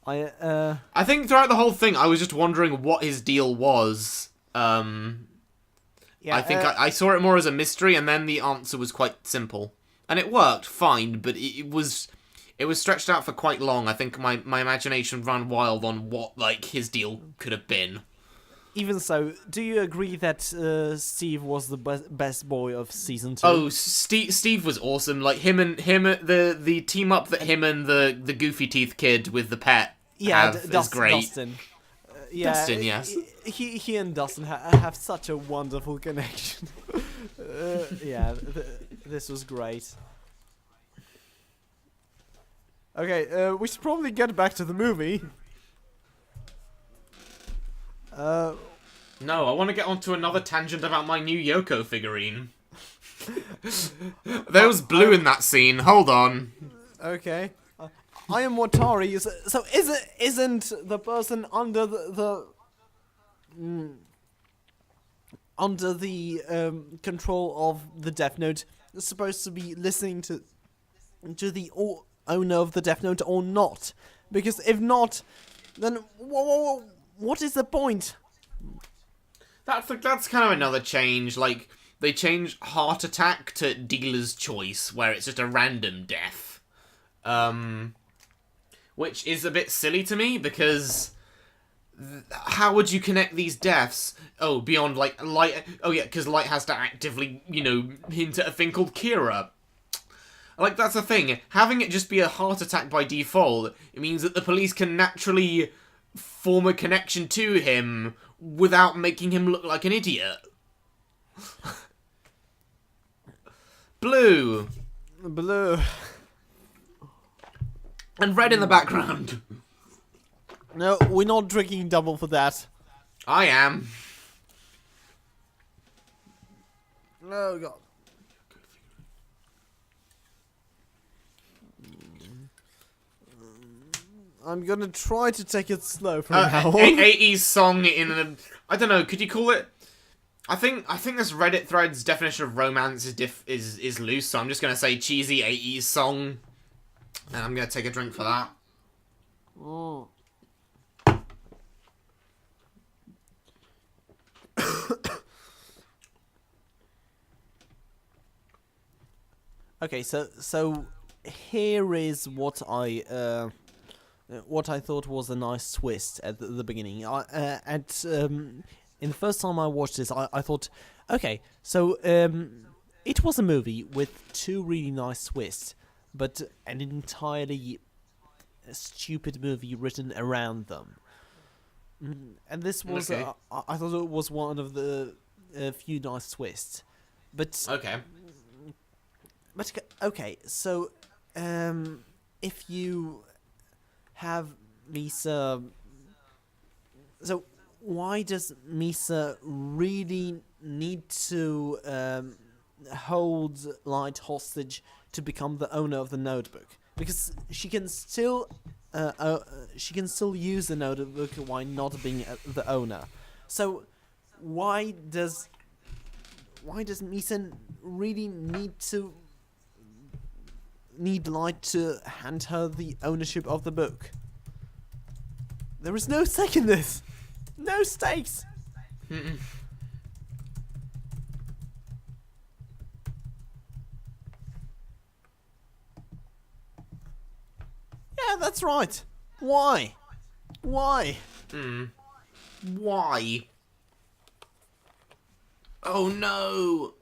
I think throughout the whole thing, I was just wondering what his deal was. Yeah, I think I saw it more as a mystery, and then the answer was quite simple. And it worked fine, but it was stretched out for quite long. I think my imagination ran wild on what, like, his deal could have been. Even so, do you agree that Steve was the best boy of season 2? Oh, Steve was awesome. Like, the team up that him and the goofy teeth kid with the pet have is great. Dustin. Yeah, Dustin, yes. He and Dustin have such a wonderful connection. Yeah, this was great. Okay, we should probably get back to the movie. No, I want to get onto another tangent about my new Yoko figurine. There was blue in that scene. Hold on. Okay. I am Watari. So isn't the person under the control of the Death Note supposed to be listening to the owner of the Death Note or not? Because if not, then what is the point? That's kind of another change. Like, they change heart attack to dealer's choice, where it's just a random death. Which is a bit silly to me, because how would you connect these deaths? Oh, beyond, like, Light... Oh, yeah, because Light has to actively, you know, hint at a thing called Kira. Like, that's the thing. Having it just be a heart attack by default, it means that the police can naturally form a connection to him without making him look like an idiot. Blue. Blue. And red in the background. No, we're not drinking double for that. I am. Oh god. I'm gonna try to take it slow from now on. 80s song in a... I don't know, could you call it... I think this Reddit thread's definition of romance is loose, so I'm just gonna say cheesy 80s song. And I'm gonna take a drink for that. Mm. Okay, so here is what I thought was a nice twist at the beginning. In the first time I watched this, I thought, okay, so it was a movie with two really nice twists, but an entirely stupid movie written around them. And this was, Okay. I thought it was one of the few nice twists. But, Okay. okay, so, if you have Misa... So, why does Misa really need to hold Light hostage to become the owner of the notebook? Because she can still use the notebook while not being the owner. So why does Misa really need Light to hand her the ownership of the book? There is no stake in this. No stakes. Yeah, that's right. Why? Why? Why? Oh no!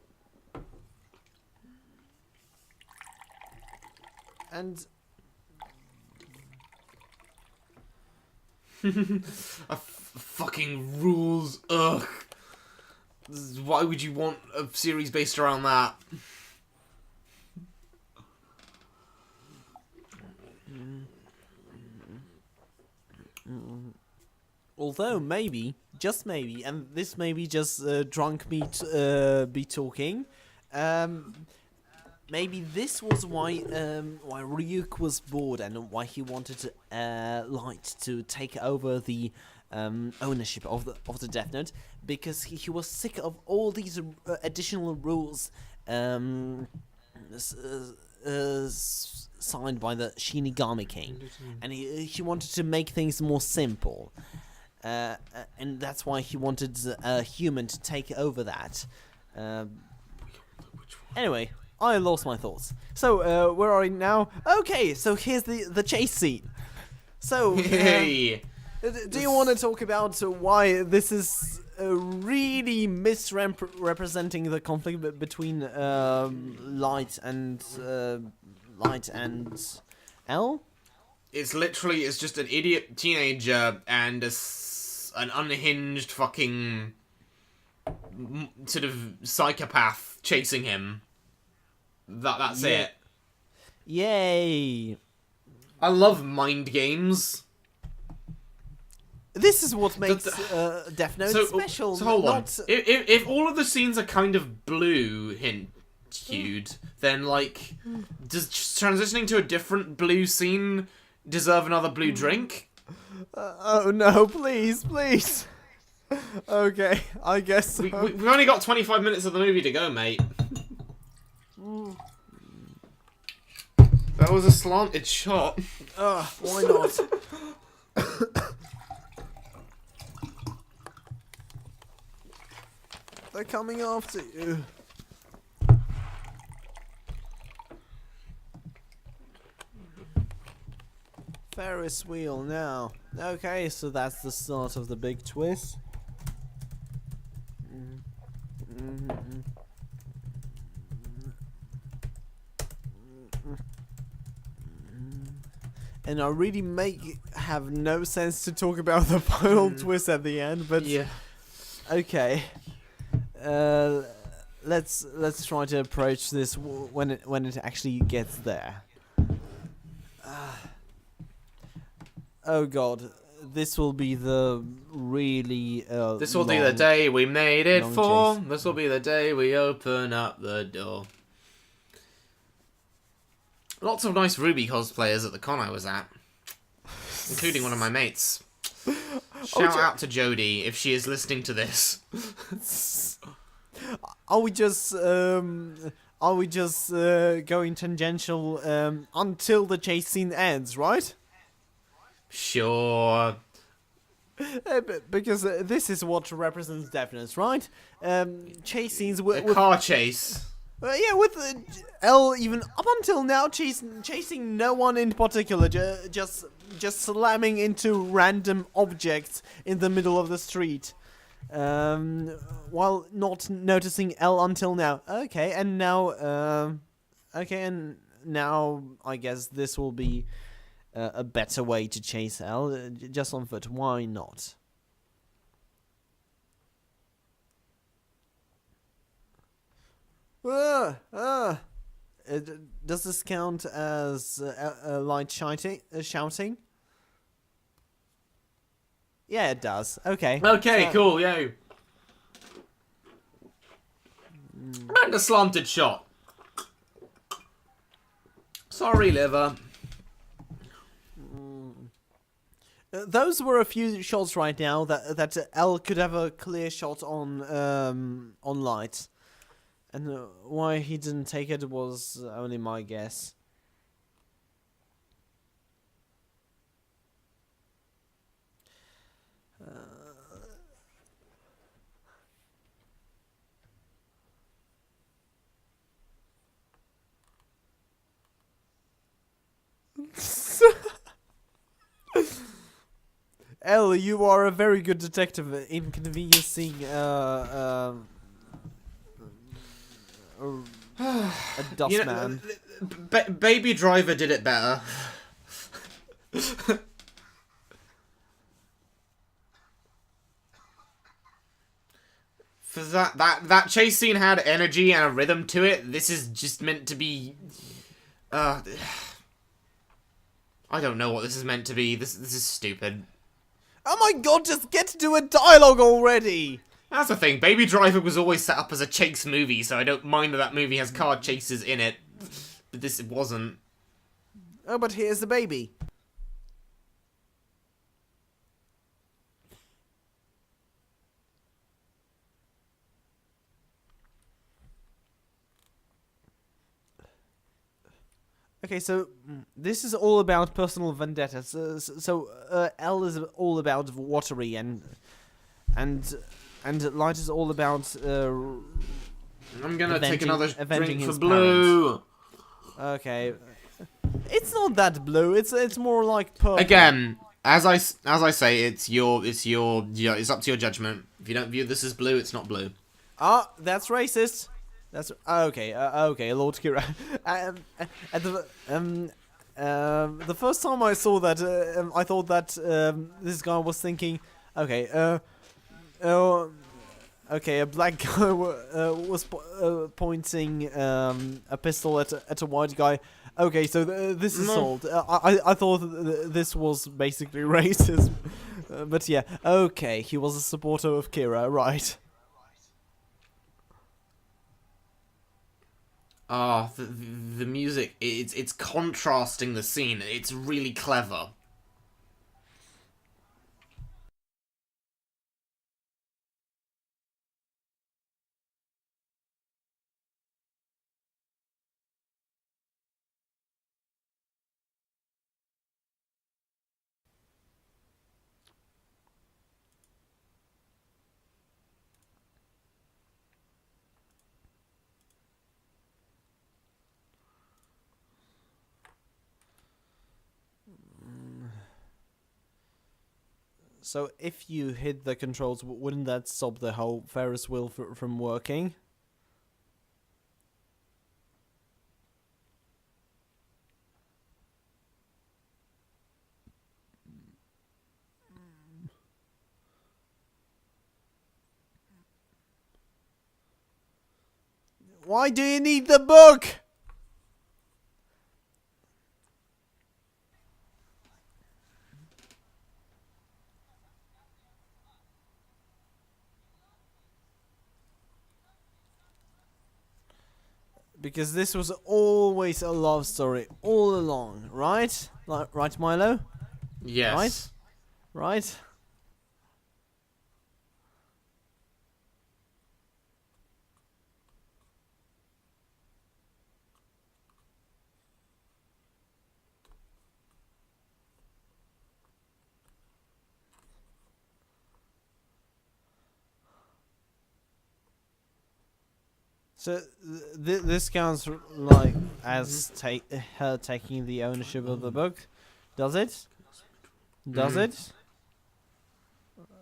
And Fucking rules. Ugh. Why would you want a series based around that? although maybe, just maybe, and this maybe just drunk me be talking, maybe this was why Ryuk was bored and why he wanted Light to take over the ownership of the Death Note, because he was sick of all these additional rules signed by the Shinigami King, and he wanted to make things more simple. And that's why he wanted a human to take over that. Anyway, I lost my thoughts. So, where are we now? Okay, so here's the chase scene. So, Hey! do you want to talk about why this is really misrepresenting the conflict between Light and L? It's just an idiot teenager and an unhinged fucking sort of psychopath chasing him. That's it. Yay! I love mind games. This is what makes Death Note special. So hold on. Not... If all of the scenes are kind of blue hued, then like, does transitioning to a different blue scene deserve another blue drink? Oh no! Please. Okay, I guess so. We've only got 25 minutes of the movie to go, mate. That was a slanted shot. Why not? They're coming after you. Ferris wheel now. Okay, so that's the start of the big twist. And I really have no sense to talk about the final twist at the end, but Yeah. Okay. Let's try to approach this when it actually gets there. Oh god, this will be the really This will be the day we made it for. chase. This will be the day we open up the door. Lots of nice Ruby cosplayers at the con I was at, including one of my mates. Shout out to Jodie if she is listening to this. Are we just going tangential until the chase scene ends, right? Sure. Because this is what represents Death Note, right? Chase scenes A with car chase. yeah, with L even up until now chasing no one in particular, just slamming into random objects in the middle of the street, while not noticing L until now. Okay, and now I guess this will be a better way to chase L, just on foot. Why not? Uh, uh. Does this count as light shouting? Yeah, it does. Okay. Okay, cool, yo. And a slanted shot. Sorry, liver. Those were a few shots right now that L could have a clear shot on light, and why he didn't take it was only my guess. L, you are a very good detective inconveniencing a dustman. Baby Driver did it better. For that chase scene had energy and a rhythm to it. This is just meant to be. I don't know what this is meant to be. This is stupid. Oh my god, just get to a dialogue already! That's the thing. Baby Driver was always set up as a chase movie, so I don't mind that movie has car chases in it. But this wasn't. Oh, but here's the baby. Okay, so this is all about personal vendetta. So L is all about watery and Light is all about. I'm gonna take another avenging drink for his Blue. Okay, it's not that blue. It's more like purple. Again, as I say, it's up to your judgment. If you don't view this as blue, it's not blue. Ah, that's racist. That's okay. Okay, Lord Kira. The first time I saw that, I thought that this guy was thinking, okay, okay, a black guy was pointing a pistol at a white guy. Okay, so this is solved. I thought this was basically racism, but yeah, okay, he was a supporter of Kira, right? Ah, the music, it's contrasting the scene. It's really clever. So if you hit the controls, wouldn't that stop the whole Ferris wheel from working? Why do you need the book? Because this was always a love story all along, right? Right, Milo? Yes. Right? So this counts like as her taking the ownership of the book, does it? Does it?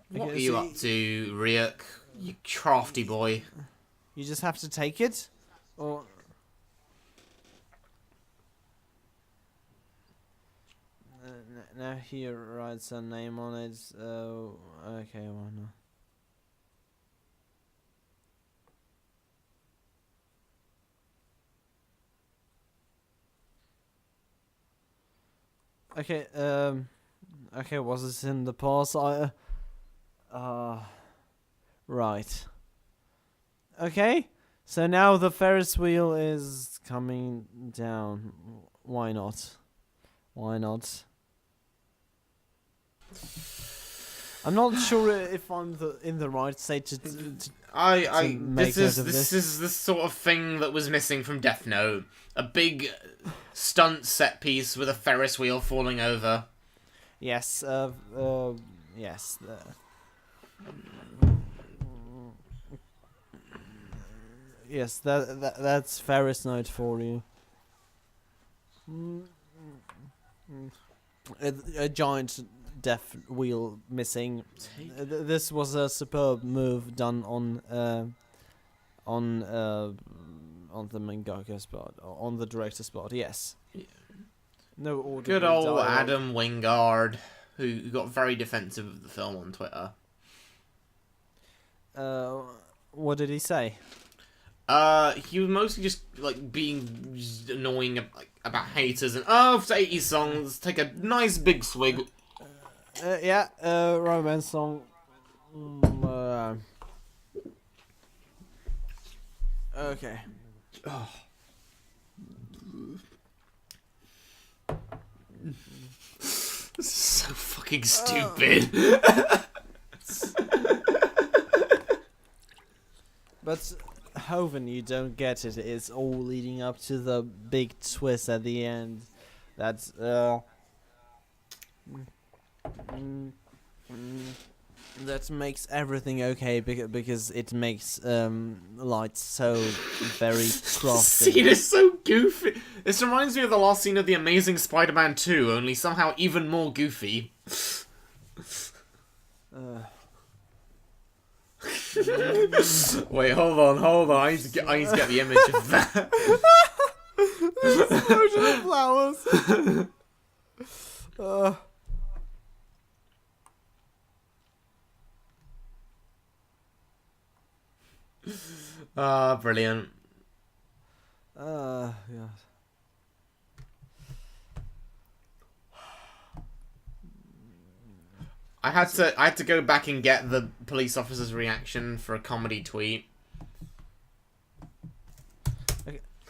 What Okay, are you so up to, Ryuk? You crafty boy. You just have to take it, or now he writes her name on it. Okay, why not? Okay. Okay. Was it in the past? Right. Okay. So now the Ferris wheel is coming down. Why not? Why not? I'm not sure if I'm in the right state to make This note of this. is the sort of thing that was missing from Death Note. A big stunt set piece with a Ferris wheel falling over. Yes. Yes. Yes. That's Ferris note for you. A giant death wheel missing. This was a superb move done on the mangaka spot, on the director spot. Yes. Yeah. No order. Good old Adam Wingard, who got very defensive of the film on Twitter. What did he say? He was mostly just like being annoying about haters and it's 80s songs. Take a nice big swig. Yeah. Romance song. Okay. Oh. This is so fucking stupid. But Hovin, you don't get it. It's all leading up to the big twist at the end. That's that makes everything okay because it makes Light so very crafty. Scene is so goofy. This reminds me of the last scene of The Amazing Spider-Man 2, only somehow even more goofy. Wait, hold on. I need to get the image of that. Explosion of flowers. Brilliant. Yeah. I had to go back and get the police officer's reaction for a comedy tweet.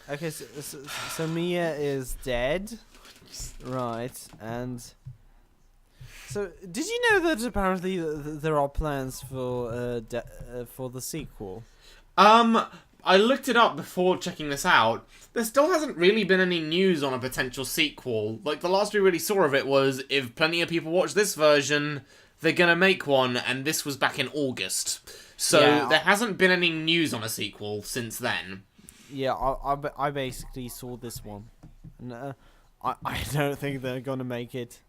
Okay, so Mia is dead, right? And so, did you know that apparently there are plans for the sequel? I looked it up before checking this out. There still hasn't really been any news on a potential sequel. Like, the last we really saw of it was, if plenty of people watch this version, they're gonna make one, and this was back in August. So, Yeah, there hasn't been any news on a sequel since then. Yeah, I basically saw this one. And, I don't think they're gonna make it.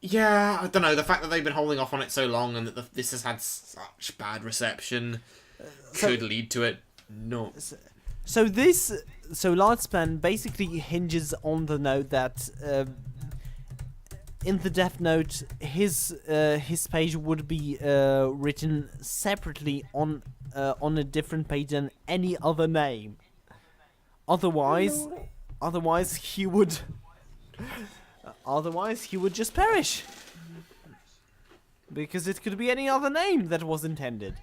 Yeah, I don't know, the fact that they've been holding off on it so long and that this has had such bad reception could lead to it not. So Light's plan basically hinges on the note that in the Death Note, his page would be written separately on a different page than any other name. Otherwise he would just perish. Because it could be any other name that was intended.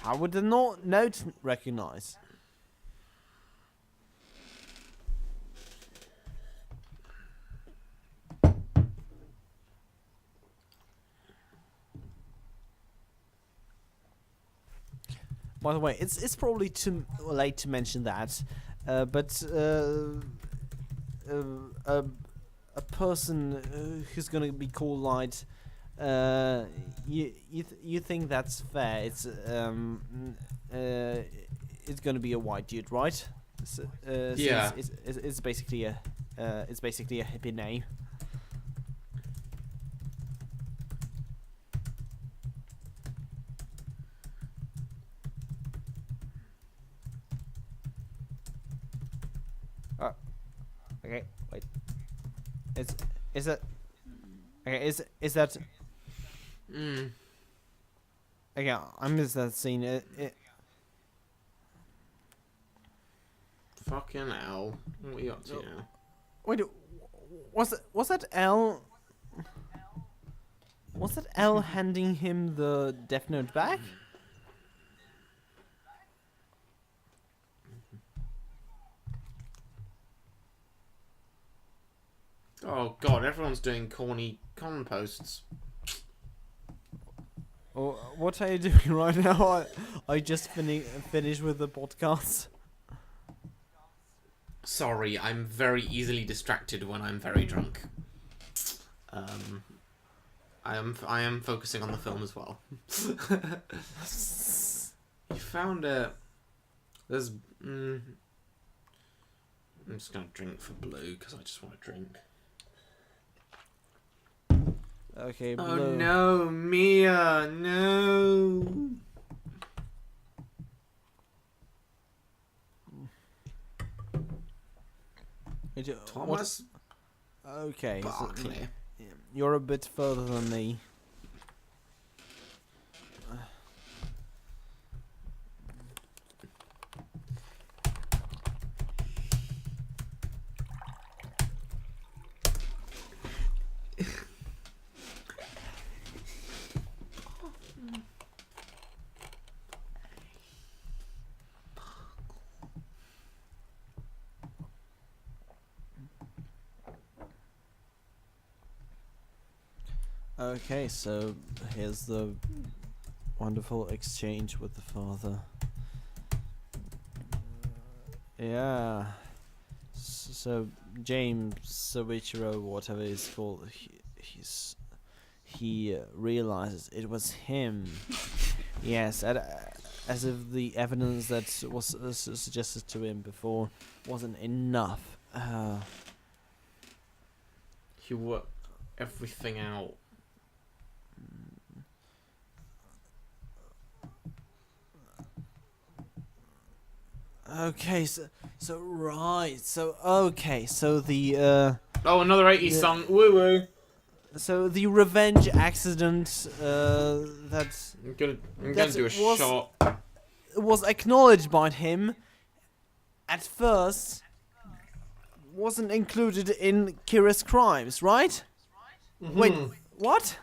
How would the note recognize? By the way, it's probably too late to mention that, but a person who's gonna be called Light, you think that's fair? It's gonna be a white dude, right? Yeah. It's basically a hippie name. Okay, wait. Is that? Okay, is that? Okay, I missed that scene. Fucking hell. What are you up to now? Wait, was that L? Was that L handing him the Death Note back? Oh god, everyone's doing corny con posts. Oh, what are you doing right now? I just finished with the podcast. Sorry, I'm very easily distracted when I'm very drunk. I am focusing on the film as well. You found it. There's. I'm just gonna drink for blue because I just want to drink. Okay, Oh Blue. no, Mia, no. Thomas Okay, Barkley. So you're a bit further than me. Okay, so here's the wonderful exchange with the father. Yeah. So James Soichiro, whatever he's called, he realizes it was him. Yes, as if the evidence that was suggested to him before wasn't enough. He worked everything out. Okay, so the Oh, another 80s song. Woo woo. so the revenge accident that I'm gonna That do a was- shot. was acknowledged by him at first wasn't included in Kira's crimes, right? Wait, what?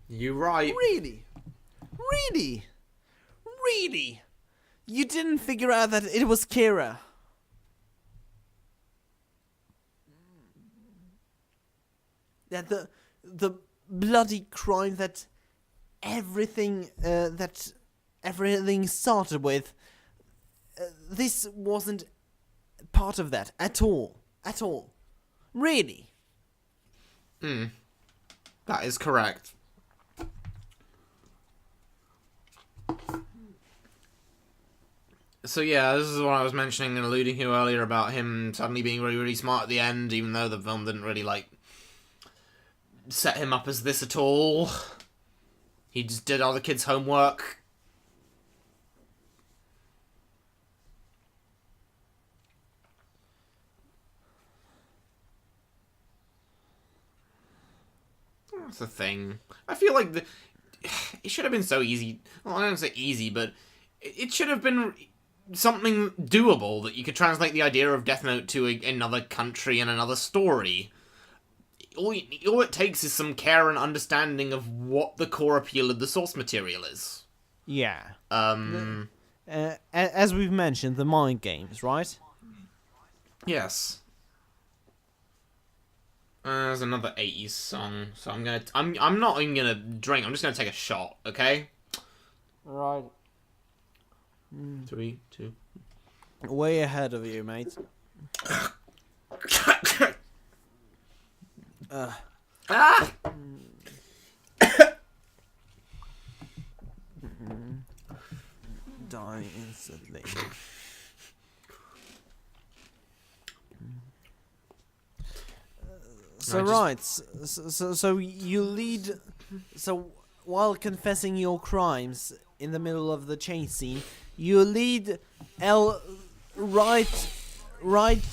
You right. Really? Really? Really? You didn't figure out that it was Kira? That the bloody crime that everything started with, this wasn't part of that at all. At all. Really? That is correct. So yeah, this is what I was mentioning and alluding to earlier about him suddenly being really, really smart at the end, even though the film didn't really, set him up as this at all. He just did all the kids' homework. That's the thing. I feel like it should have been so easy. Well, I don't say easy, but it should have been something doable that you could translate the idea of Death Note to another country and another story. All it takes is some care and understanding of what the core appeal of the source material is. Yeah. As we've mentioned, the mind games, right? Yes. There's another 80s song, so I'm not even gonna drink. I'm just gonna take a shot, okay? Right. 3, 2. Way ahead of you, mate. Ah! Die instantly. So right, so you lead. So while confessing your crimes in the middle of the chase scene, you lead L right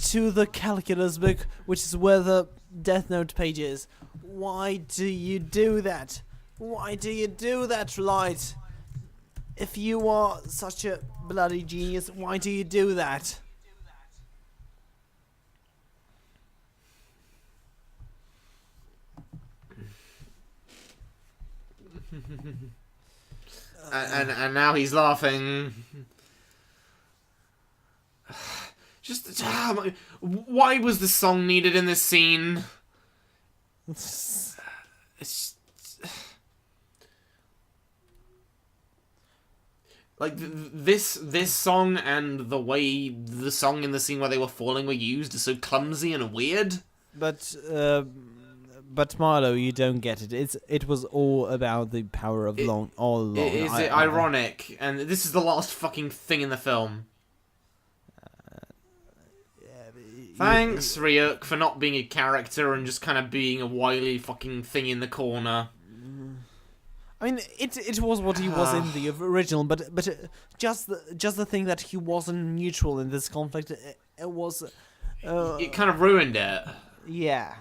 to the calculus book, which is where the Death Note page is. Why do you do that? Why do you do that, Light? If you are such a bloody genius, why do you do that? And now he's laughing. Just why was this song needed in this scene? It's like this song and the way the song in the scene where they were falling were used is so clumsy and weird. But Milo, you don't get it. It was all about the power of all along. Is it ironic? And this is the last fucking thing in the film. Thanks, Ryuk, for not being a character and just kind of being a wily fucking thing in the corner. I mean, it was what he was in the original, but just the thing that he wasn't neutral in this conflict, it was. It kind of ruined it. Yeah.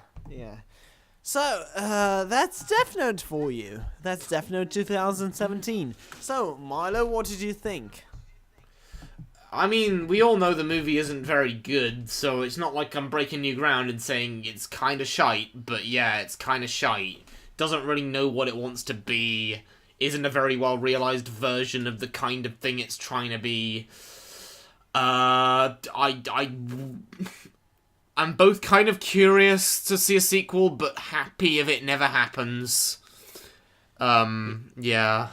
So, that's Death Note for you. That's Death Note 2017. So, Milo, what did you think? I mean, we all know the movie isn't very good, so it's not like I'm breaking new ground and saying it's kind of shite, but yeah, it's kind of shite. Doesn't really know what it wants to be, isn't a very well-realized version of the kind of thing it's trying to be. I'm both kind of curious to see a sequel, but happy if it never happens. Yeah.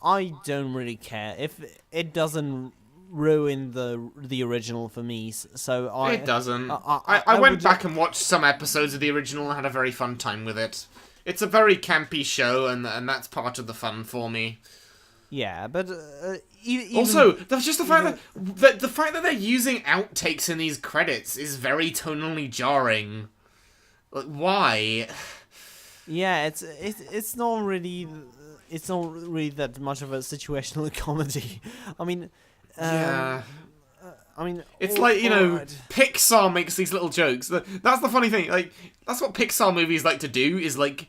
I don't really care if it doesn't ruin the original for me. So it doesn't. I went back and watched some episodes of the original and had a very fun time with it. It's a very campy show, and that's part of the fun for me. Yeah, but also, just the fact that the fact that they're using outtakes in these credits is very tonally jarring. Like, why? Yeah, it's not really. It's not really that much of a situational comedy. I mean, yeah. I mean, it's like, Pixar makes these little jokes. That's the funny thing. Like, that's what Pixar movies like to do, is like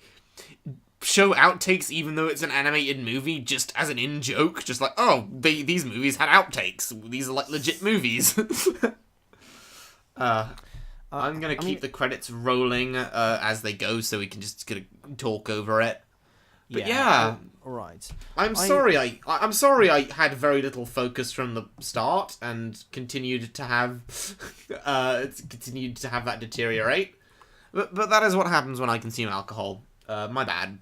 show outtakes even though it's an animated movie, just as an in-joke. Just like, oh, these movies had outtakes. These are like legit movies. I'm gonna keep the credits rolling as they go, so we can just talk over it. But yeah, all right. I'm sorry I had very little focus from the start and continued to have that deteriorate. But that is what happens when I consume alcohol. My bad.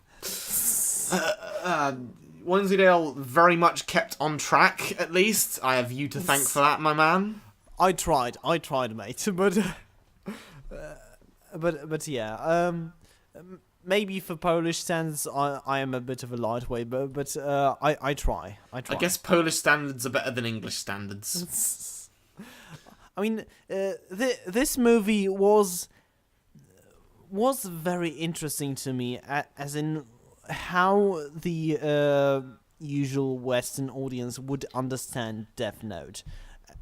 Wensleydale very much kept on track. At least I have you to thank for that, my man. I tried, mate. But yeah. Maybe for Polish standards, I am a bit of a lightweight, but I try. I guess Polish standards are better than English standards. I mean, this movie was very interesting to me, as in how the usual Western audience would understand Death Note,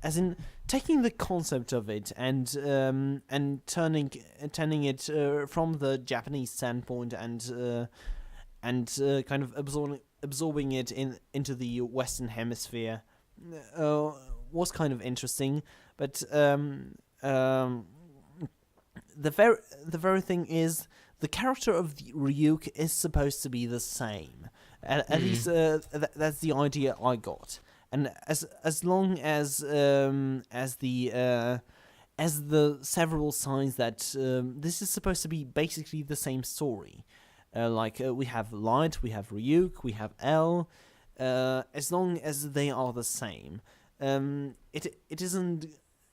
as in taking the concept of it and turning it from the Japanese standpoint and kind of absorbing it into the Western Hemisphere was kind of interesting. But the very thing is, the character of the Ryuk is supposed to be the same. At least that's the idea I got. And as long as the several signs that this is supposed to be basically the same story, we have Light, we have Ryuk, we have L, as long as they are the same, it isn't.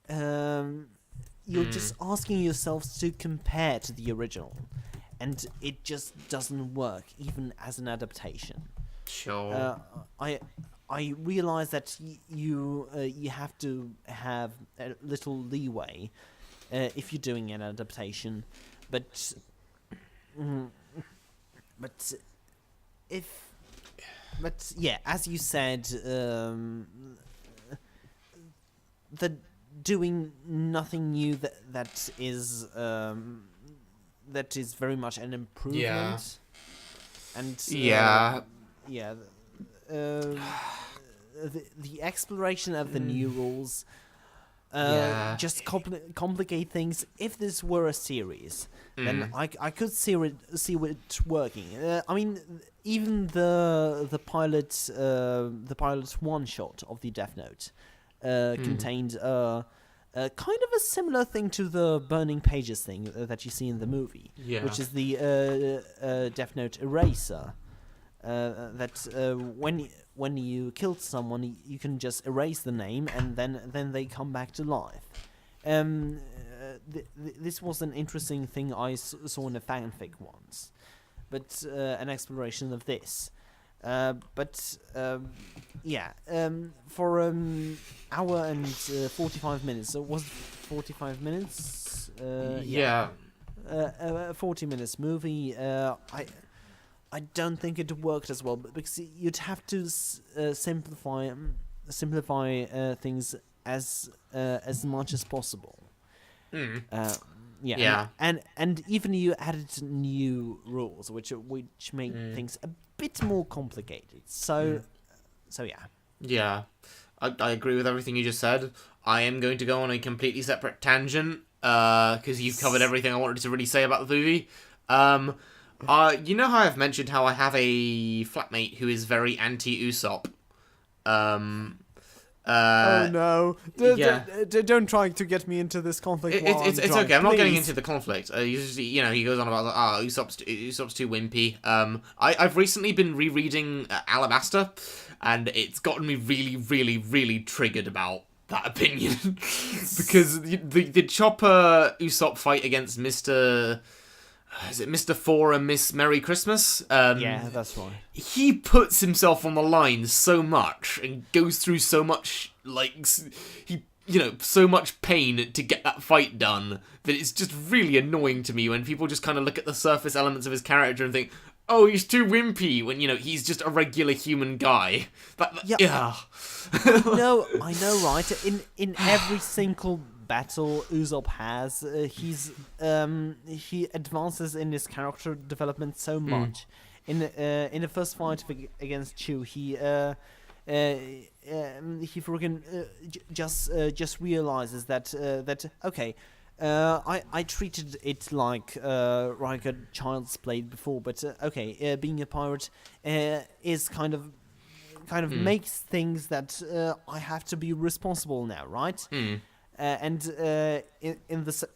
You're just asking yourselves to compare to the original, and it just doesn't work even as an adaptation. Sure. I realize that you have to have a little leeway if you're doing an adaptation, but yeah, as you said, the doing nothing new that is very much an improvement. Yeah. And yeah. the exploration of the new rules just complicate things. If this were a series, then I could see it working. I mean, even the pilot one shot of the Death Note contained kind of a similar thing to the burning pages thing that you see in the movie, which is the Death Note eraser. That when you killed someone, you can just erase the name, and then they come back to life. This was an interesting thing I saw in a fanfic once, but an exploration of this. For hour and 45 minutes. So was it 45 minutes? 40 minutes movie. I don't think it worked as well, because you'd have to simplify things as much as possible. And even you added new rules, which made things a bit more complicated. So yeah. Yeah, I agree with everything you just said. I am going to go on a completely separate tangent, because you've covered everything I wanted to really say about the movie. You know how I've mentioned how I have a flatmate who is very anti-Usopp? Oh no! Don't try to get me into this conflict. It's okay. I'm not getting into the conflict. He goes on about Usopp's too wimpy. I've recently been rereading Alabasta, and it's gotten me really, really, really triggered about that opinion because the Chopper Usopp fight against Mr. Is it Mr. Four and Miss Merry Christmas? Yeah, that's right. He puts himself on the line so much and goes through so much, so much pain to get that fight done that it's just really annoying to me when people just kind of look at the surface elements of his character and think, oh, he's too wimpy, when, he's just a regular human guy. I know, right? In every single battle Usopp has, he advances in his character development so much. In the first fight against Chu, he freaking just realizes that okay, I treated it like a child's play before, but being a pirate is kind of makes things that I have to be responsible now, right? And in the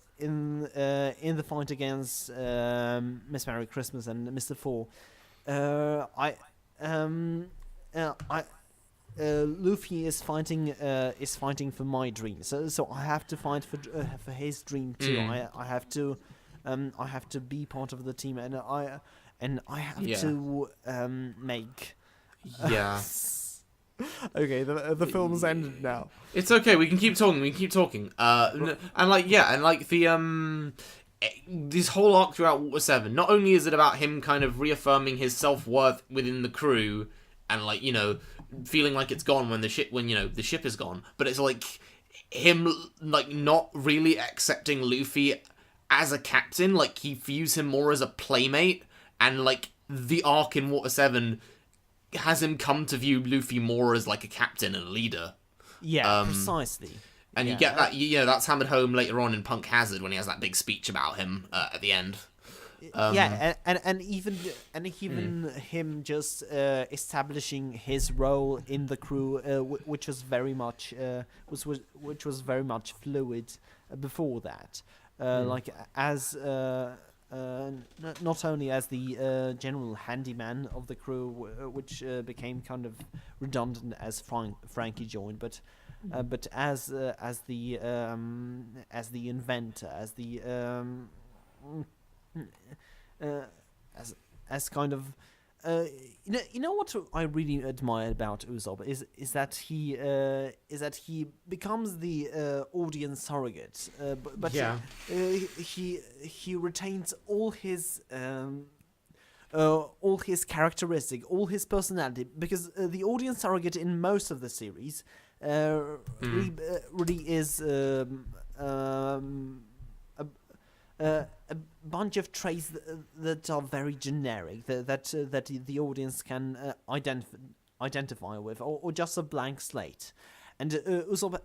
fight against Miss Merry Christmas and Mr. Four, Luffy is fighting for my dream. So I have to fight for his dream too. I have to be part of the team, and I have to make. Yeah. Okay, the film's ended now. It's okay. We can keep talking. This whole arc throughout Water 7. Not only is it about him kind of reaffirming his self-worth within the crew, and feeling like it's gone when the ship is gone, but it's him not really accepting Luffy as a captain. He views him more as a playmate, and the arc in Water 7 has him come to view Luffy more as a captain and a leader. Yeah, precisely. And you get that, that's hammered home later on in Punk Hazard when he has that big speech about him at the end. And even him just establishing his role in the crew, which was very much fluid before that, as. Not only as the general handyman of the crew, which became kind of redundant as Frankie joined, but as the inventor, as kind of. You know what I really admire about Usopp is that he becomes the audience surrogate, but he retains all his characteristic, all his personality, because the audience surrogate in most of the series really is a bunch of traits that are very generic, that the audience can identify with, or just a blank slate. And Usopp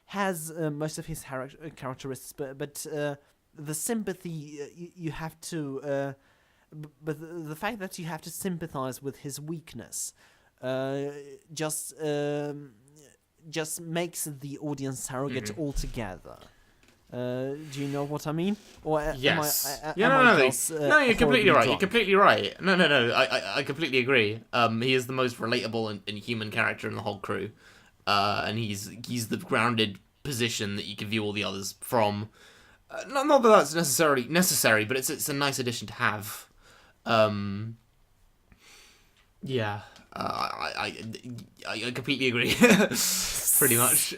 has most of his characteristics, but the sympathy you have to, but the fact that you have to sympathize with his weakness, just makes the audience surrogate altogether. Do you know what I mean? Or Yes. No, You're completely right. You're completely right. No. I completely agree. He is the most relatable and human character in the whole crew, and he's the grounded position that you can view all the others from. Not that that's necessarily necessary, but it's a nice addition to have. Yeah. I completely agree. Pretty much.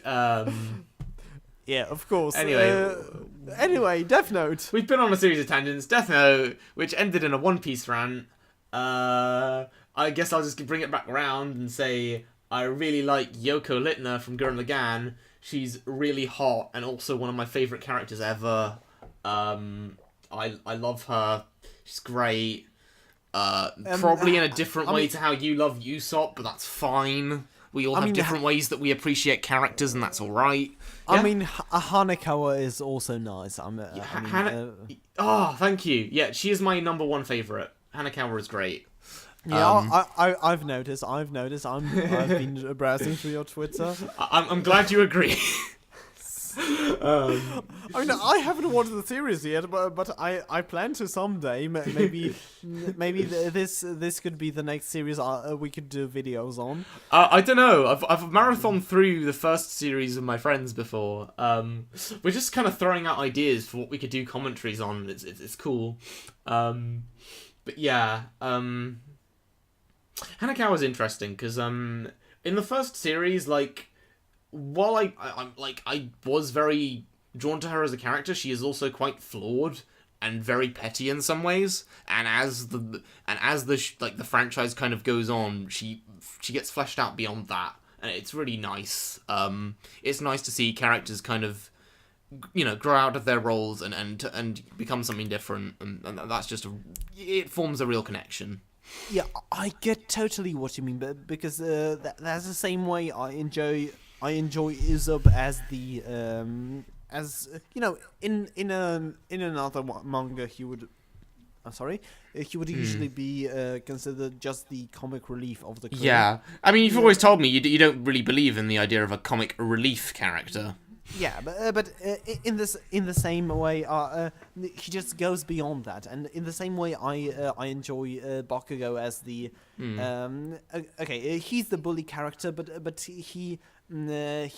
Yeah, of course. Anyway, Death Note. We've been on a series of tangents. Death Note, which ended in a One Piece rant. I guess I'll just bring it back around and say I really like Yoko Littner from Gurren Lagann. She's really hot and also one of my favourite characters ever. I love her. She's great. Probably in a different way to how you love Usopp, but that's fine. We all have different ways that we appreciate characters, and that's all right. Yeah? I mean, Hanekawa is also nice. Thank you. Yeah, she is my number one favourite. Hanekawa is great. Yeah, I've noticed. I've been browsing through your Twitter. I'm glad you agree. I mean, I haven't watched the series yet, but I plan to someday. Maybe this could be the next series we could do videos on. I don't know. I've marathoned through the first series with my friends before. We're just kind of throwing out ideas for what we could do commentaries on. It's cool. But yeah, Hanekawa's interesting because in the first series, like, while I was very drawn to her as a character, she is also quite flawed and very petty in some ways. And as the franchise kind of goes on, she gets fleshed out beyond that, and it's really nice. It's nice to see characters kind of, grow out of their roles and become something different, and that's just it forms a real connection. Yeah, I get totally what you mean, but because that's the same way I enjoy Usopp as the in another manga he would usually be considered just the comic relief of the crew. Yeah, I mean, you've always told me you don't really believe in the idea of a comic relief character. Yeah, but in the same way, he just goes beyond that, and in the same way, I enjoy Bakugo as the he's the bully character, but he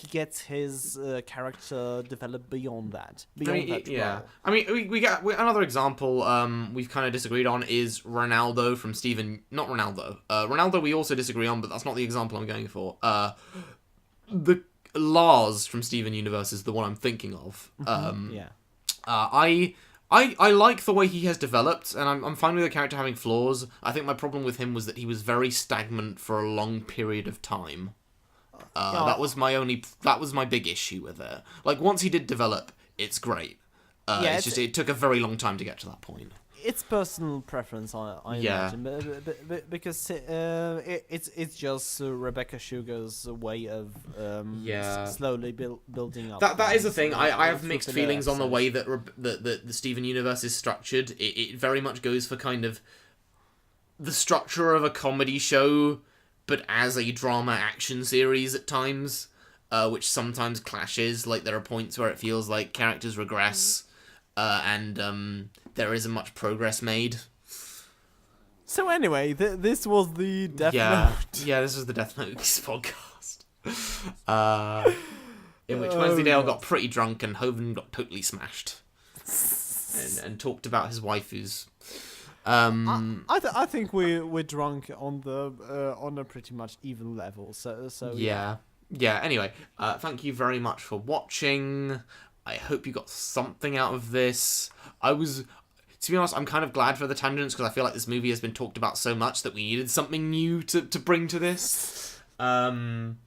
gets his character developed beyond that. Yeah. I mean, we got another example. We've kind of disagreed on is Ronaldo from Steven. Not Ronaldo. Ronaldo we also disagree on, but that's not the example I'm going for. The Lars from Steven Universe is the one I'm thinking of. I like the way he has developed, and I'm fine with the character having flaws. I think my problem with him was that he was very stagnant for a long period of time. That was my big issue with it. Like, once he did develop, it's great. It took a very long time to get to that point. It's personal preference, I imagine, but because it's just Rebecca Sugar's way of slowly building up. That is the thing. I have mixed feelings on the way that the Steven Universe is structured. It very much goes for kind of the structure of a comedy show, but as a drama action series at times, which sometimes clashes. Like, there are points where it feels like characters regress, and there isn't much progress made. So anyway, this was the Death Note. Yeah, this was the Death Note podcast. In which Wensleydale got pretty drunk and Hovin got totally smashed. and talked about his waifus. I think we're drunk on a pretty much even level. So yeah. Anyway, thank you very much for watching. I hope you got something out of this. To be honest, I'm kind of glad for the tangents because I feel like this movie has been talked about so much that we needed something new to bring to this. I'm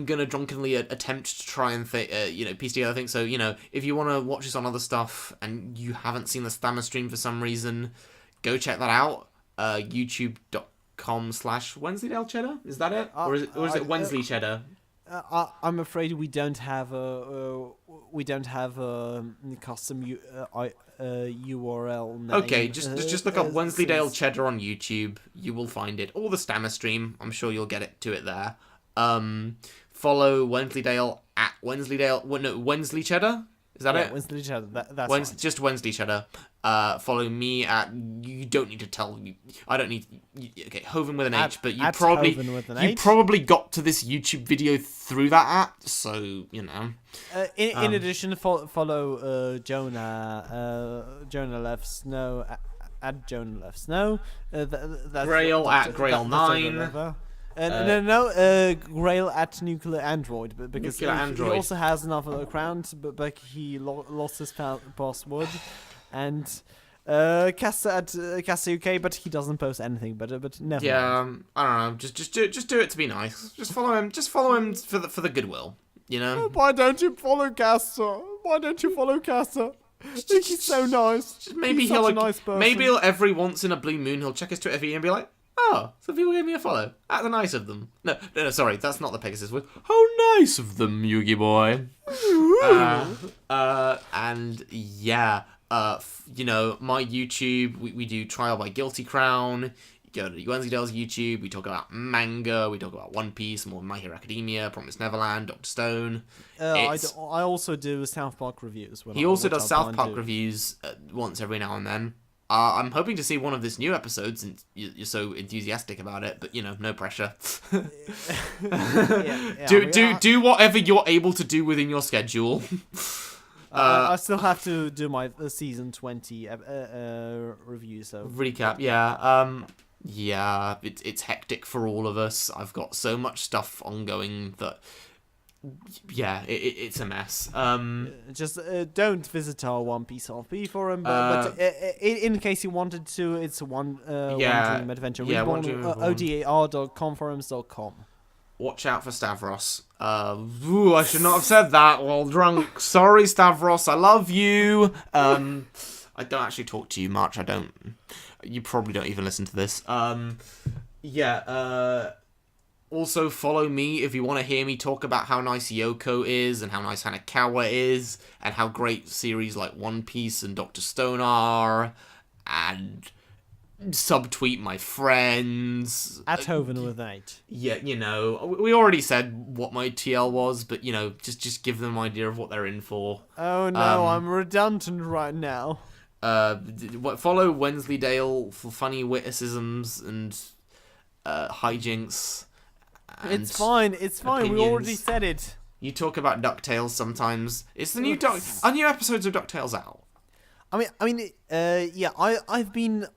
gonna drunkenly attempt to try and piece together things. So, if you want to watch this on other stuff and you haven't seen the Stammer stream for some reason, go check that out. YouTube. youtube.com/Wensleydale Cheddar. Is that it? Or is it Wensley Cheddar? I'm afraid we don't have a custom URL name. Okay, just look up Wensleydale Cheddar on YouTube. You will find it. Or the Stammer stream. I'm sure you'll get it to it there. Follow Wensleydale at Wensleydale. Wensley Cheddar. Is that it? Wensley Cheddar. That's right. Just Wensley Cheddar. Follow me at. You don't need to tell me. I don't need. Okay, Hovin with an H, but you probably got to this YouTube video through that app, so you know. In addition, follow Jonah. Jonah Left Snow at Jonah Left Snow. That's Grail at Grail9. Grail at Nuclear Android, because he also has another account, but he lost his password, and Casta at Casta UK, but he doesn't post anything. But never. Yeah, I don't know. Just do it to be nice. Just follow him. Just follow him for the goodwill. You know. Why don't you follow Casta? He's so nice. Maybe he'll nice person. Maybe every once in a blue moon he'll check his Twitter feed and be like, oh, some people gave me a follow. That's nice of them. No, sorry, that's not the Pegasus word. How nice of them, Yugi boy. And yeah, you know, my YouTube, we do Trial by Guilty Crown. You go to Wensleydale's YouTube, we talk about manga, we talk about One Piece, more My Hero Academia, Promised Neverland, Dr. Stone. I also do South Park reviews. He also does South Park reviews once every now and then. I'm hoping to see one of this new episode since you're so enthusiastic about it, but you know, no pressure. Do whatever you're able to do within your schedule. I still have to do my season 20 review. So recap, yeah, it's hectic for all of us. I've got so much stuff ongoing that. Yeah, it's a mess. Just don't visit our One Piece RP forum, but in case you wanted to, it's One Dream Adventure Reborn, odar.conforums.com. Watch out for Stavros. I should not have said that while drunk. Sorry, Stavros, I love you. I don't actually talk to you much. You probably don't even listen to this. Also, follow me if you want to hear me talk about how nice Yoko is, and how nice Hanekawa is, and how great series like One Piece and Dr. Stone are, and subtweet my friends. At Hovin with an H. Yeah, you know, we already said what my TL was, but, you know, just give them an idea of what they're in for. Oh no, I'm redundant right now. Follow Wensleydale for funny witticisms and hijinks. It's fine. Opinions. We already said it. You talk about DuckTales sometimes. It's the new Are new episodes of DuckTales out? I've been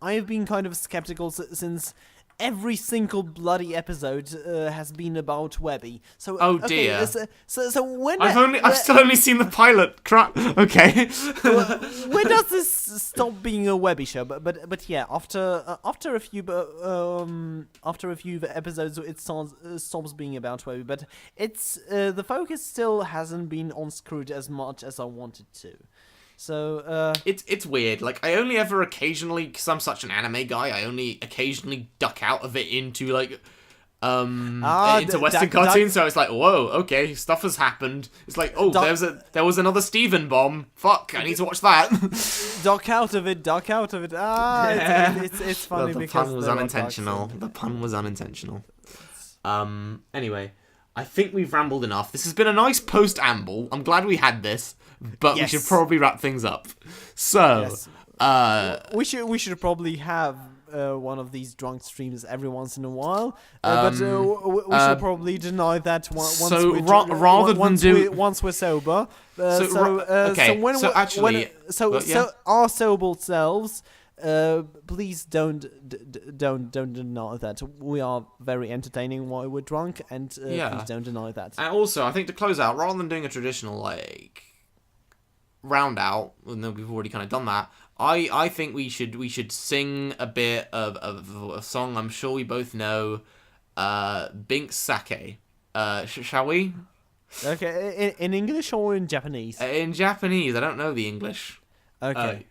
kind of skeptical since every single bloody episode has been about Webby. So dear. So when I've still only seen the pilot. Crap. Okay. When does this stop being a Webby show? But yeah, after a few episodes, it stops being about Webby. But it's the focus still hasn't been on Scrooge as much as I wanted to. So it's weird. Like, I only ever occasionally, because I'm such an anime guy, I only occasionally duck out of it into like into Western cartoons. So it's like, whoa, okay, stuff has happened. It's like, oh, there was another Steven bomb. Fuck, I need to watch that. Duck out of it. It's funny the because pun was unintentional. The pun was unintentional. Anyway, I think we've rambled enough. This has been a nice post-amble. I'm glad we had this. But we should probably wrap things up. So, we should probably have one of these drunk streams every once in a while. But we should probably deny that once we're sober. So our sober selves, please don't deny that we are very entertaining while we're drunk, and please don't deny that. And also, I think to close out, rather than doing a traditional like round out, even though we've already kind of done that, I think we should sing a bit of a song I'm sure we both know, Binks Sake. Shall we? Okay, in English or in Japanese? In Japanese, I don't know the English. Okay.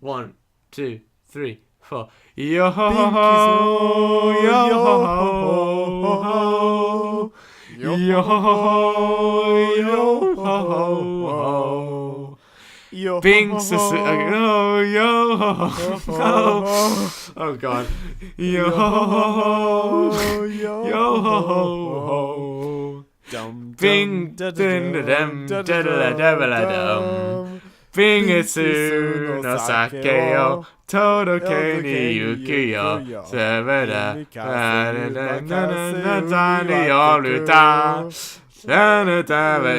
1, 2, 3. for yo ho ho ho, yo ho ho, yo ho ho, yo ho ho. Bing, oh, yo ho ho, oh god, yo ho ho, yo ho ho. Bing, dum dum dum dum. Bingetsu no sake yo, todoke ni yuki yo, sebeda, tani yoruta,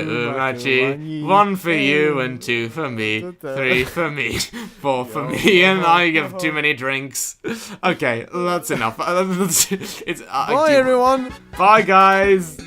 umachi, 1 for you and 2 for me, 3 for me, 4 for me, and I give too many drinks. Okay, that's enough. Bye everyone! Bye guys!